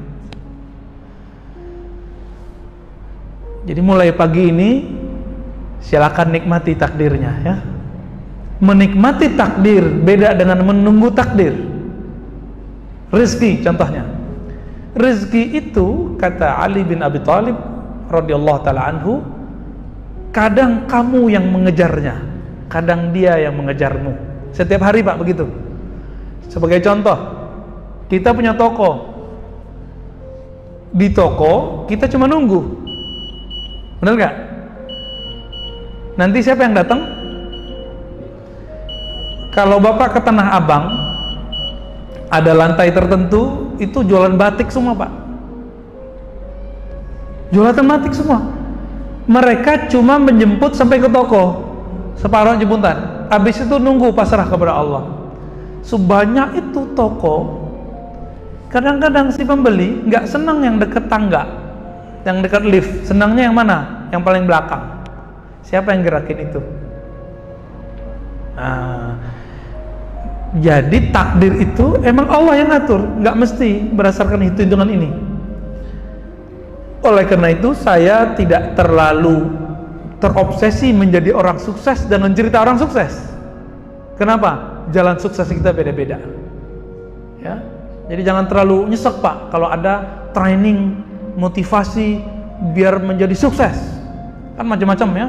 Jadi mulai pagi ini silakan nikmati takdirnya ya. Menikmati takdir beda dengan menunggu takdir. Rezeki contohnya. Rezeki itu kata Ali bin Abi Thalib radhiyallahu taala anhu, kadang kamu yang mengejarnya, kadang dia yang mengejarmu. Setiap hari Pak begitu. Sebagai contoh, kita punya toko. Di toko kita cuma nunggu. Benar nggak? Nanti siapa yang datang? Kalau Bapak ke Tanah Abang, ada lantai tertentu itu jualan batik semua Pak. Jualan batik semua. Mereka cuma menjemput sampai ke toko, separuh jemputan. Habis itu nunggu pasrah kepada Allah. Sebanyak itu toko. Kadang-kadang si pembeli nggak senang yang dekat tangga, yang dekat lift. Senangnya yang mana? Yang paling belakang. Siapa yang gerakin itu? Nah, jadi takdir itu emang Allah yang ngatur, nggak mesti berdasarkan hitung-hitungan ini. Oleh karena itu saya tidak terlalu terobsesi menjadi orang sukses dan mencerita orang sukses. Kenapa? Jalan sukses kita beda-beda. Ya, jadi jangan terlalu nyesek Pak kalau ada training motivasi biar menjadi sukses. Kan macam-macam ya.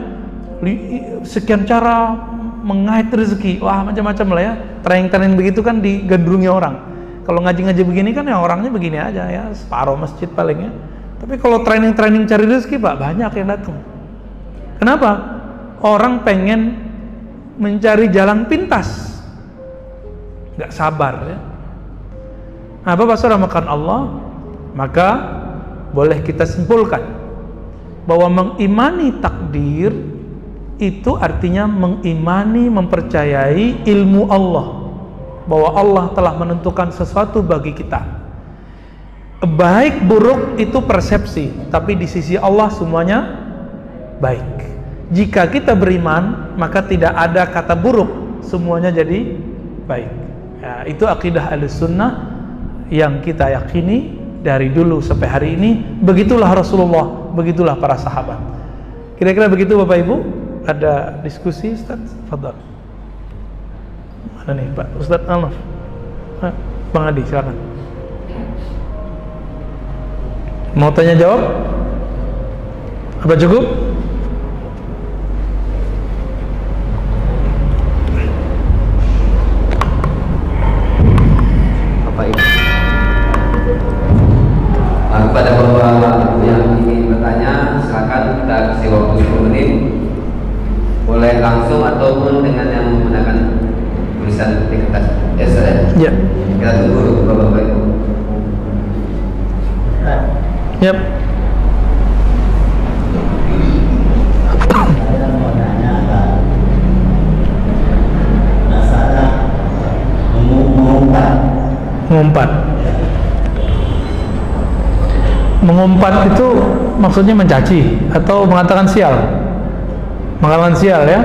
Sekian cara mengait rezeki, wah macam-macam lah ya. Training begitu kan digandrungi orang. Kalau ngaji-ngaji begini kan ya orangnya begini aja ya, separuh masjid paling ya. Tapi kalau training cari rezeki Pak, banyak yang datang. Kenapa? Orang pengen mencari jalan pintas, nggak sabar ya. Nah, Bapak Saudara makan Allah, maka boleh kita simpulkan bahwa mengimani takdir itu artinya mengimani, mempercayai ilmu Allah, bahwa Allah telah menentukan sesuatu bagi kita. Baik buruk itu persepsi, tapi di sisi Allah semuanya baik. Jika kita beriman, maka tidak ada kata buruk, semuanya jadi baik ya. Itu akidah Ahlussunnah yang kita yakini dari dulu sampai hari ini. Begitulah Rasulullah, begitulah para sahabat. Kira-kira begitu Bapak Ibu. Ada diskusi Ustaz? Fadhal. Mana nih Pak Ustaz Alnaf? Bang Adi silakan. Mau tanya jawab? Apa cukup? Apa ini? Kepada Bapak yang ingin bertanya, silakan kita kasih waktu 10 menit. Boleh langsung ataupun dengan yang menggunakan tulisan di kertas. Ya. Kita tunggu dulu Bapak Ibu. Yap. Mengumpat itu maksudnya mencaci atau mengatakan sial? Mengatakan sial ya?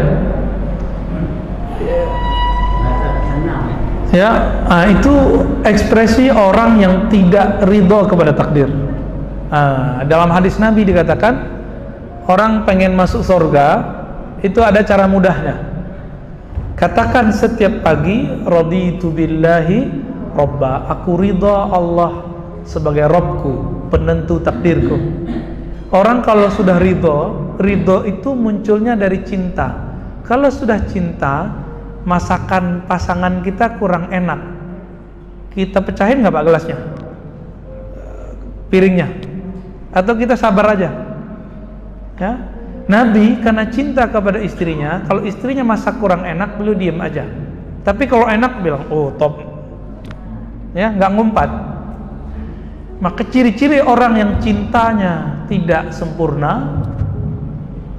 Ya, itu ekspresi orang yang tidak ridho kepada takdir. Dalam hadis Nabi dikatakan orang pengen masuk surga itu ada cara mudahnya. Katakan setiap pagi, raditu billahi robba, aku ridha Allah sebagai Robku, penentu takdirku. Orang kalau sudah ridho itu munculnya dari cinta. Kalau sudah cinta, masakan pasangan kita kurang enak, kita pecahin nggak Pak gelasnya, piringnya, atau kita sabar aja ya? Nabi karena cinta kepada istrinya, kalau istrinya masak kurang enak, beliau diem aja. Tapi kalau enak bilang, oh top ya, nggak ngumpat. Maka ciri-ciri orang yang cintanya tidak sempurna,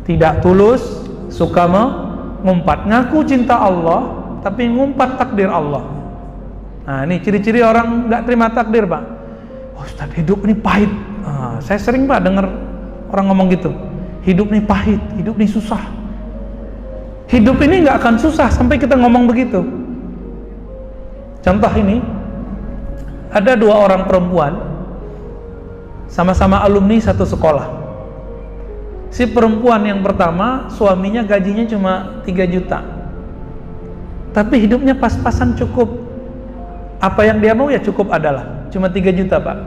tidak tulus, suka mengumpat, ngaku cinta Allah tapi ngumpat takdir Allah. Nah ini ciri-ciri orang nggak terima takdir Pak. Oh, Ustaz, hidup ini pahit. Saya sering Pak dengar orang ngomong gitu, hidup ini pahit, hidup ini susah. Hidup ini nggak akan susah sampai kita ngomong begitu. Contoh ini, ada dua orang perempuan sama-sama alumni satu sekolah. Si perempuan yang pertama, suaminya gajinya cuma 3 juta. Tapi hidupnya pas-pasan cukup. Apa yang dia mau ya cukup adalah. Cuma 3 juta, Pak.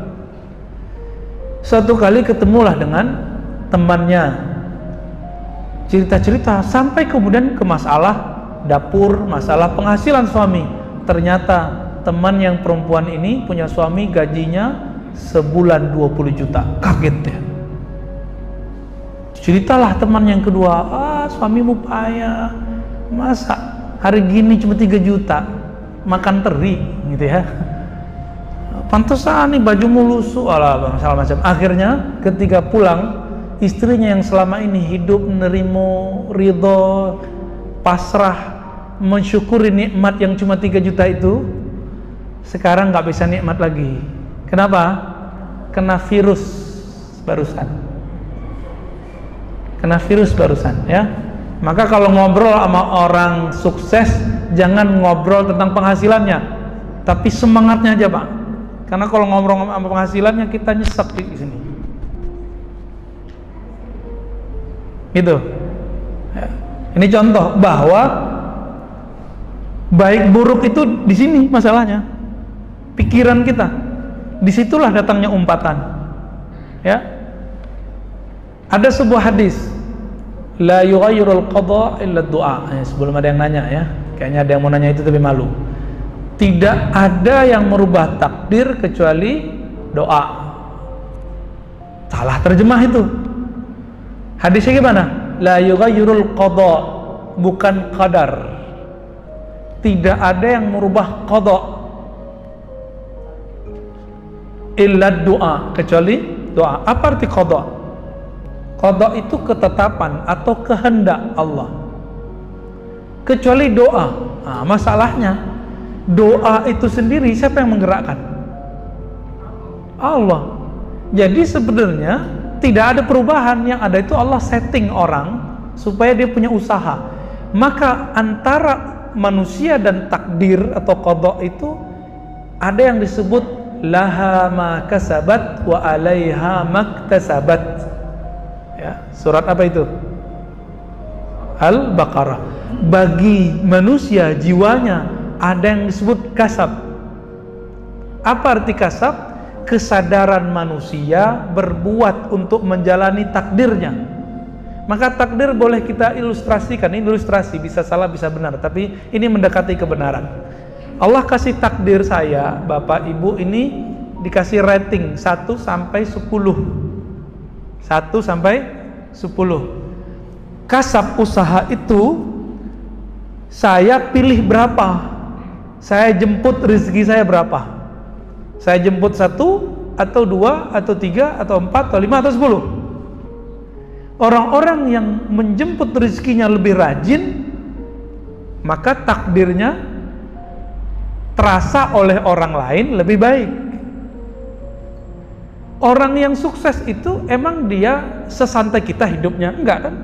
Suatu kali ketemulah dengan temannya. Cerita-cerita sampai kemudian ke masalah dapur, masalah penghasilan suami. Ternyata teman yang perempuan ini punya suami gajinya sebulan 20 juta. Kaget ya. Ceritalah teman yang kedua, suamimu payah, masa hari gini cuma 3 juta makan teri gitu ya, pantesan nih bajumu lusuh, masalah macam. Akhirnya ketika pulang, istrinya yang selama ini hidup menerima, ridho, pasrah, mensyukuri nikmat yang cuma 3 juta itu, sekarang nggak bisa nikmat lagi. Kenapa? Kena virus barusan. Ya. Maka kalau ngobrol sama orang sukses, jangan ngobrol tentang penghasilannya, tapi semangatnya aja, Pak. Karena kalau ngobrol sama penghasilannya, kita nyesek di sini. Gitu. Ya. Ini contoh bahwa baik buruk itu di sini masalahnya. Pikiran kita. Disitulah datangnya umpatan. Ya. Ada sebuah hadis, la yughayyirul qada illa du'a. Sebelum ada yang nanya ya, kayaknya ada yang mau nanya itu tapi malu. Tidak ada yang merubah takdir kecuali doa. Salah terjemah itu. Hadisnya gimana? La yughayyirul qada, bukan qadar. Tidak ada yang merubah qada illa du'a, kecuali doa. Apa arti qada? Qada itu ketetapan atau kehendak Allah, kecuali doa. Nah, masalahnya doa itu sendiri siapa yang menggerakkan? Allah. Jadi sebenarnya tidak ada perubahan, yang ada itu Allah setting orang supaya dia punya usaha. Maka antara manusia dan takdir atau qada itu ada yang disebut laha ma kasabat wa alaiha maktasabat. Ya, surat apa itu? Al-Baqarah. Bagi manusia jiwanya ada yang disebut kasab. Apa arti kasab? Kesadaran manusia berbuat untuk menjalani takdirnya. Maka takdir boleh kita ilustrasikan. Ini ilustrasi, bisa salah bisa benar, tapi ini mendekati kebenaran. Allah kasih takdir saya, Bapak Ibu ini dikasih rating 1 sampai 10. 1 sampai 10. Kasab usaha itu saya pilih berapa, saya jemput rezeki saya berapa. Saya jemput 1 atau 2 atau 3 atau 4 atau 5 atau 10. Orang-orang yang menjemput rezekinya lebih rajin, maka takdirnya terasa oleh orang lain lebih baik. Orang yang sukses itu emang dia sesantai kita hidupnya? Enggak kan?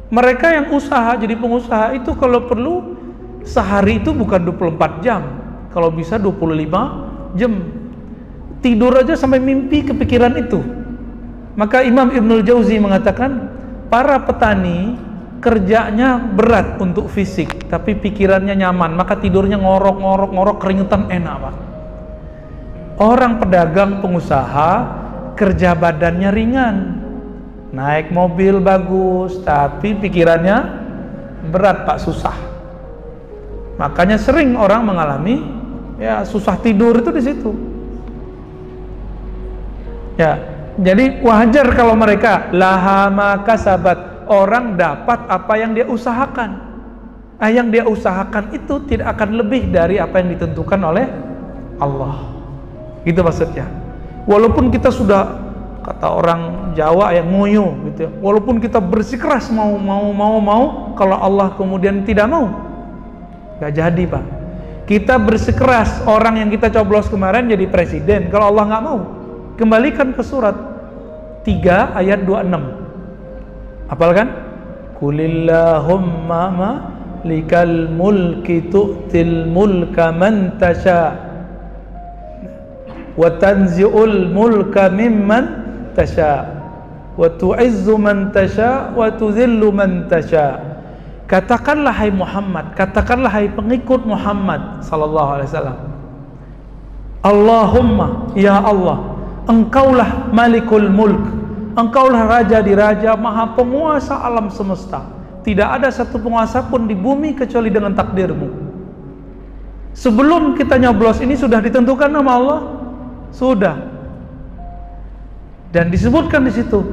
Mereka yang usaha, jadi pengusaha itu kalau perlu sehari itu bukan 24 jam, kalau bisa 25 jam. Tidur aja sampai mimpi kepikiran itu. Maka Imam Ibnul Jauzi mengatakan, para petani kerjanya berat untuk fisik, tapi pikirannya nyaman, maka tidurnya ngorok, keringetan enak, Pak. Orang pedagang pengusaha kerja badannya ringan, naik mobil bagus, tapi pikirannya berat, Pak, susah. Makanya sering orang mengalami ya susah tidur itu di situ. Ya, jadi wajar kalau mereka laha ma kasabat, orang dapat apa yang dia usahakan. Yang dia usahakan itu tidak akan lebih dari apa yang ditentukan oleh Allah. Gitu maksudnya. Walaupun kita sudah, kata orang Jawa yang ngoyo gitu ya, walaupun kita bersikeras mau, kalau Allah kemudian tidak mau, gak jadi, Pak. Kita bersikeras, orang yang kita coblos kemarin jadi presiden, kalau Allah gak mau, kembalikan ke surat 3 ayat 26. Hafal kan? Qulillahumma malikal mulki tu'til mulka man tasha wa tanzi'ul mulka mimman tasha wa tu'izzu man tasha wa tudhillu man tasha. Katakanlah hai Muhammad, katakanlah hai pengikut Muhammad sallallahu alaihi wasallam, Allahumma, ya Allah, Engkaulah Malikul Mulk, Engkaulah Raja di Raja, Maha Penguasa alam semesta. Tidak ada satu penguasa pun di bumi kecuali dengan takdirmu. Sebelum kita nyoblos ini sudah ditentukan nama Allah, sudah. Dan disebutkan di situ,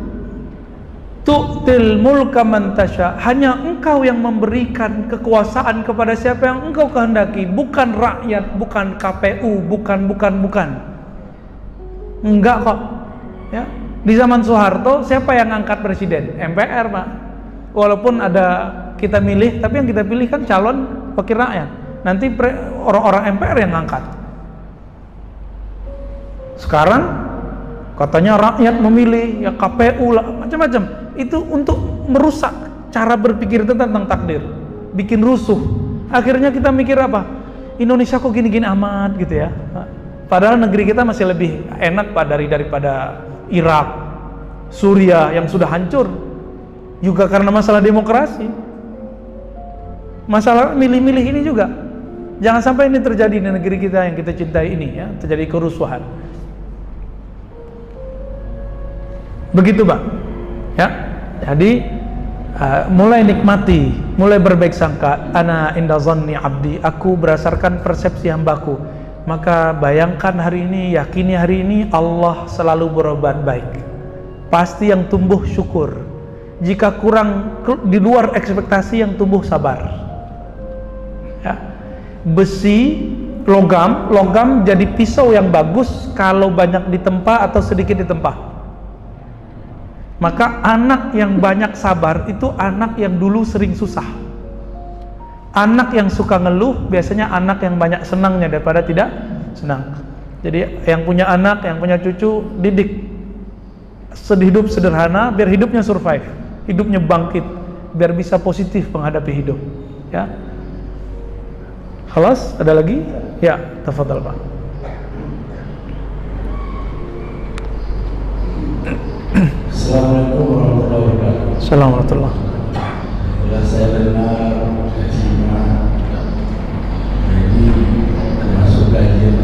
tu'til mulka man tasha, hanya engkau yang memberikan kekuasaan kepada siapa yang engkau kehendaki, bukan rakyat, bukan KPU, bukan. Enggak kok. Ya. Di zaman Soeharto siapa yang angkat presiden? MPR, Pak. Walaupun ada kita milih, tapi yang kita pilih kan calon wakil rakyat. Nanti orang-orang MPR yang angkat. Sekarang katanya rakyat memilih, ya KPU lah, macam-macam. Itu untuk merusak cara berpikir tentang takdir, bikin rusuh. Akhirnya kita mikir apa? Indonesia kok gini-gini amat gitu ya. Padahal negeri kita masih lebih enak Pak daripada Irak, Suriah yang sudah hancur. Juga karena masalah demokrasi. Masalah milih-milih ini juga. Jangan sampai ini terjadi di negeri kita yang kita cintai ini ya, terjadi kerusuhan. Begitu Pak. Ya, jadi mulai nikmati, mulai berbaik sangka. Ana inda zanni abdi, aku berdasarkan persepsi hambaku. Maka bayangkan hari ini, yakini hari ini Allah selalu berbuat baik. Pasti yang tumbuh syukur. Jika kurang di luar ekspektasi, yang tumbuh sabar. Ya. Besi, logam jadi pisau yang bagus kalau banyak ditempa atau sedikit ditempa. Maka anak yang banyak sabar itu anak yang dulu sering susah. Anak yang suka ngeluh biasanya anak yang banyak senangnya daripada tidak senang. Jadi yang punya anak, yang punya cucu, didik hidup sederhana biar hidupnya survive, hidupnya bangkit, biar bisa positif menghadapi hidup. Ya. Khalas? Ada lagi? Ya, tafadhal Pak. Assalamualaikum warahmatullahi wabarakatuh. Assalamualaikum warahmatullahi wabarakatuh. Bila saya dengar kajian ini termasuk kajian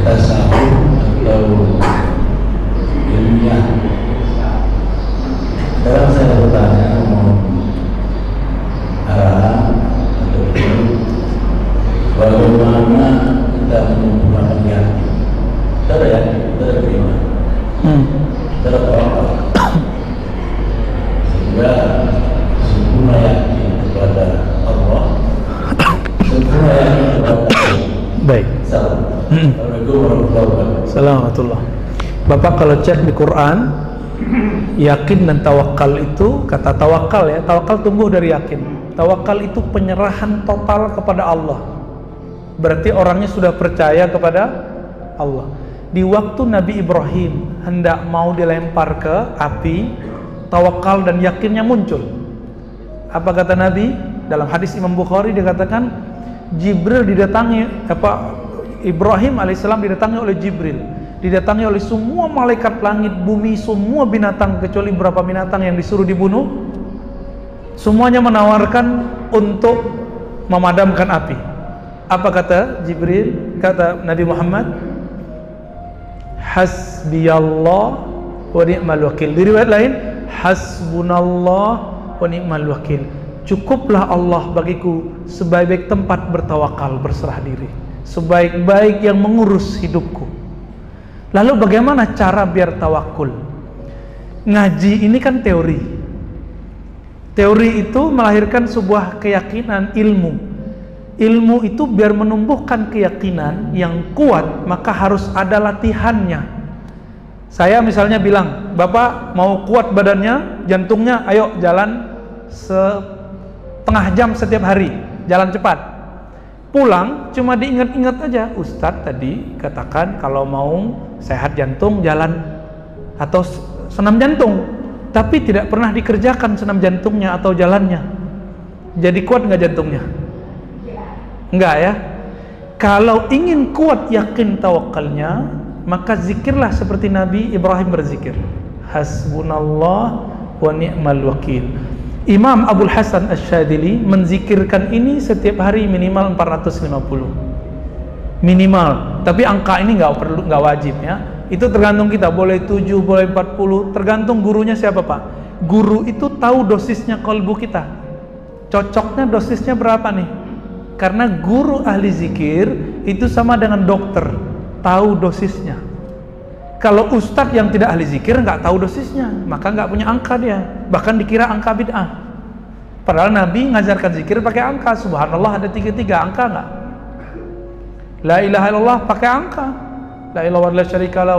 tasawuf atau ilmiah. Sekarang saya bertanya, mohon arahan atau bagaimana kita mengumpulkan yakin. Kita ada yakin, kita ada beriman. Kita tawakal sehingga sempurna yakin kepada Allah, sempurna yakin kepada Allah. Baik. Assalamualaikum warahmatullahi wabarakatuh. Assalamualaikum. Bapak kalau cek di Quran, yakin dan tawakal itu, kata tawakal ya, tawakal tumbuh dari yakin. Tawakal itu penyerahan total kepada Allah. Berarti orangnya sudah percaya kepada Allah. Di waktu Nabi Ibrahim hendak mau dilempar ke api, tawakal dan yakinnya muncul. Apa kata Nabi? Dalam hadis Imam Bukhari dikatakan Jibril didatangi, Ibrahim alaihissalam didatangi oleh Jibril, didatangi oleh semua malaikat langit, bumi, semua binatang kecuali beberapa binatang yang disuruh dibunuh. Semuanya menawarkan untuk memadamkan api. Apa kata Jibril? Kata Nabi Muhammad, hasbiyallah wa ni'mal wakil. Di riwayat lain, hasbunallah wa ni'mal wakil. Cukuplah Allah bagiku sebaik-baik tempat bertawakal, berserah diri, sebaik-baik yang mengurus hidupku. Lalu bagaimana cara biar tawakul? Ngaji ini kan teori. Teori itu melahirkan sebuah keyakinan, ilmu. Ilmu itu biar menumbuhkan keyakinan yang kuat, maka harus ada latihannya. Saya misalnya bilang, Bapak mau kuat badannya, jantungnya, ayo jalan setengah jam setiap hari, jalan cepat. Pulang cuma diingat-ingat aja, Ustadz tadi katakan kalau mau sehat jantung jalan atau senam jantung, tapi tidak pernah dikerjakan senam jantungnya atau jalannya. Jadi kuat nggak jantungnya? Enggak ya. Kalau ingin kuat yakin tawakalnya, maka zikirlah seperti Nabi Ibrahim berzikir. Hasbunallah wa ni'mal wakil. Imam Abul Hasan Asy-Syadzili menzikirkan ini setiap hari minimal 450. Minimal. Tapi angka ini nggak wajib ya. Itu tergantung kita, boleh 7, boleh 40, tergantung gurunya siapa Pak. Guru itu tahu dosisnya kalbu kita. Cocoknya dosisnya berapa nih? Karena guru ahli zikir itu sama dengan dokter, tahu dosisnya. Kalau ustadz yang tidak ahli zikir nggak tahu dosisnya, maka nggak punya angka dia, bahkan dikira angka bid'ah. Padahal Nabi ngajarkan zikir pakai angka. Subhanallah ada 33, angka nggak? La ilaha illallah pakai angka. La ilaha illallah syarikalah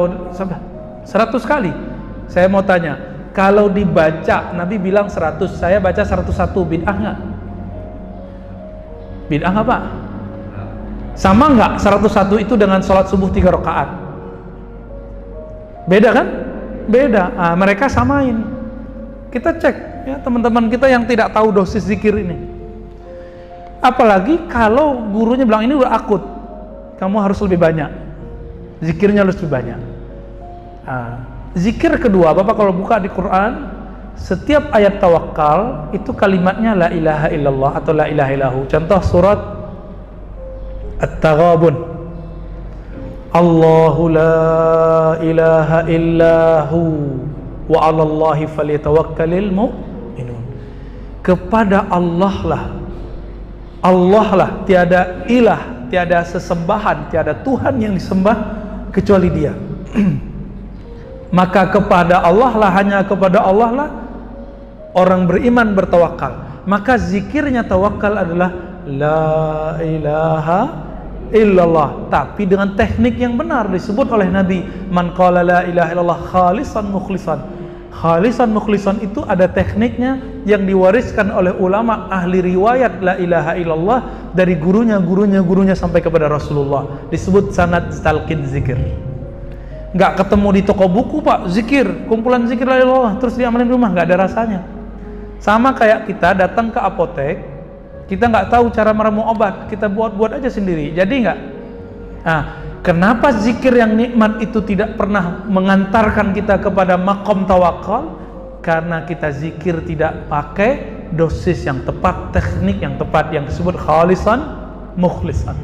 100 kali. Saya mau tanya, kalau dibaca Nabi bilang 100, saya baca 101, bid'ah nggak? Bid'ah nggak Pak? Sama nggak 101 itu dengan sholat subuh 3 rakaat? Beda kan? Beda. Mereka samain. Kita cek ya teman-teman kita yang tidak tahu dosis zikir ini. Apalagi kalau gurunya bilang ini udah akut, kamu harus lebih banyak. Zikirnya harus lebih banyak. Zikir kedua, Bapak kalau buka di Quran, setiap ayat tawakal itu kalimatnya la ilaha illallah atau la ilaha illahu. Contoh surat At-Taghabun. Allahu la ilaha illahu wa 'alallahi falyatawakkalul mu'minun. Kepada Allah lah, tiada ilah, tiada sesembahan, tiada Tuhan yang disembah kecuali Dia. Maka kepada Allah lah, hanya kepada Allah lah orang beriman bertawakal. Maka zikirnya tawakal adalah la ilaha illallah, tapi dengan teknik yang benar disebut oleh Nabi, man qala la ilaha illallah khalisan mukhlisan. Khalisan mukhlisan itu ada tekniknya yang diwariskan oleh ulama ahli riwayat la ilaha illallah dari gurunya sampai kepada Rasulullah, disebut sanad talqin zikir. Nggak ketemu di toko buku Pak, zikir, kumpulan zikir la ilaha illallah terus diamalin di rumah, nggak ada rasanya. Sama kayak kita datang ke apotek, kita nggak tahu cara meramu obat, kita buat aja sendiri, jadi nggak? Kenapa zikir yang nikmat itu tidak pernah mengantarkan kita kepada makom tawakal? Karena kita zikir tidak pakai dosis yang tepat, teknik yang tepat, yang disebut khalisan mukhlisan.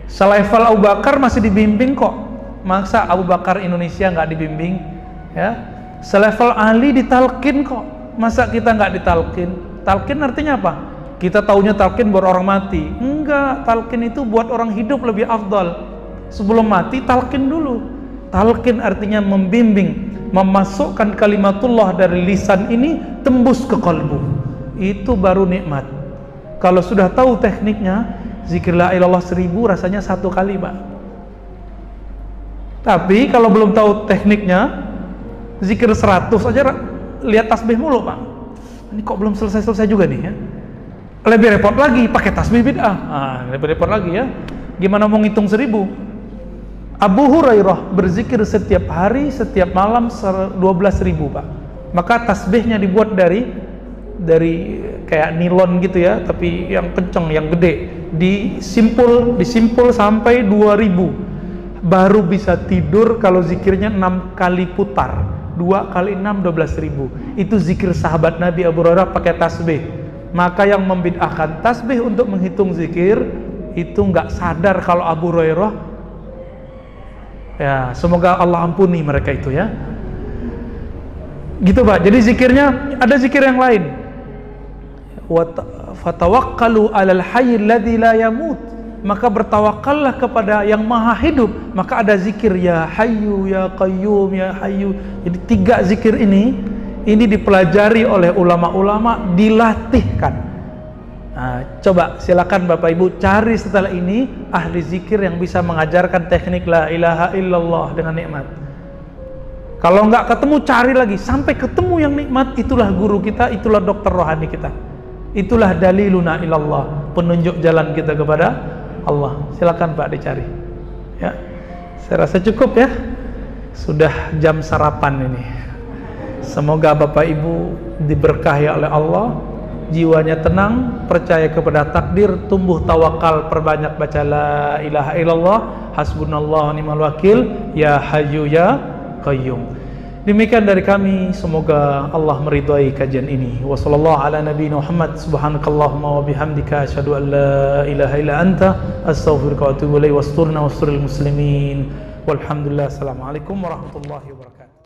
Selevel Abu Bakar masih dibimbing kok, masa Abu Bakar Indonesia nggak dibimbing? Ya, selevel Ali ditalkin kok, masa kita nggak ditalkin? Talkin artinya apa? Kita taunya talqin buat orang mati. Enggak, talqin itu buat orang hidup lebih afdal. Sebelum mati talqin dulu. Talqin artinya membimbing, memasukkan kalimatullah dari lisan ini tembus ke kalbu. Itu baru nikmat. Kalau sudah tahu tekniknya, zikir la ilallah 1000 rasanya 1 kali Pak. Tapi kalau belum tahu tekniknya, zikir 100 aja lihat tasbih mulu Pak. Ini kok belum selesai juga nih ya. Lebih repot lagi pakai tasbih bid'ah. Lebih repot lagi ya. Gimana mau ngitung 1000? Abu Hurairah berzikir setiap hari, setiap malam 12.000 Pak. Maka tasbihnya dibuat dari kayak nilon gitu ya, tapi yang kenceng, yang gede. Disimpul sampai 2000. Baru bisa tidur kalau zikirnya 6 kali putar. 2 kali 6 12.000. Itu zikir sahabat Nabi Abu Hurairah pakai tasbih. Maka yang membid'ahkan tasbih untuk menghitung zikir itu nggak sadar kalau Abu Hurairah, ya semoga Allah ampuni mereka itu ya. Gitu Pak. Jadi zikirnya ada zikir yang lain. Fatawakkalu 'alal hayyil ladzi la yamut. Maka bertawakallah kepada yang maha hidup. Maka ada zikir ya hayyu ya qayyum ya hayyu. Jadi 3 zikir ini dipelajari oleh ulama-ulama, dilatihkan. Coba silakan Bapak Ibu cari setelah ini ahli zikir yang bisa mengajarkan teknik la ilaha illallah dengan nikmat. Kalau nggak ketemu, cari lagi sampai ketemu yang nikmat. Itulah guru kita, itulah dokter rohani kita, itulah daliluna ilallah, penunjuk jalan kita kepada Allah. Silakan Pak dicari ya. Saya rasa cukup ya, sudah jam sarapan ini. Semoga Bapak Ibu diberkahi oleh Allah, jiwanya tenang, percaya kepada takdir, tumbuh tawakal, perbanyak baca la ilaha illallah, hasbunallah wa ni'mal wakil, ya hayyu ya qayyum. Demikian dari kami, semoga Allah meridhai kajian ini. Wa sallallahu ala nabiyina Muhammad, subhanakallahumma wa bihamdika, asyhadu an la ilaha illa anta, astaghfiruka wa atubu ilaik, wasturna wasturil muslimin. Walhamdulillah, assalamualaikum warahmatullahi wabarakatuh.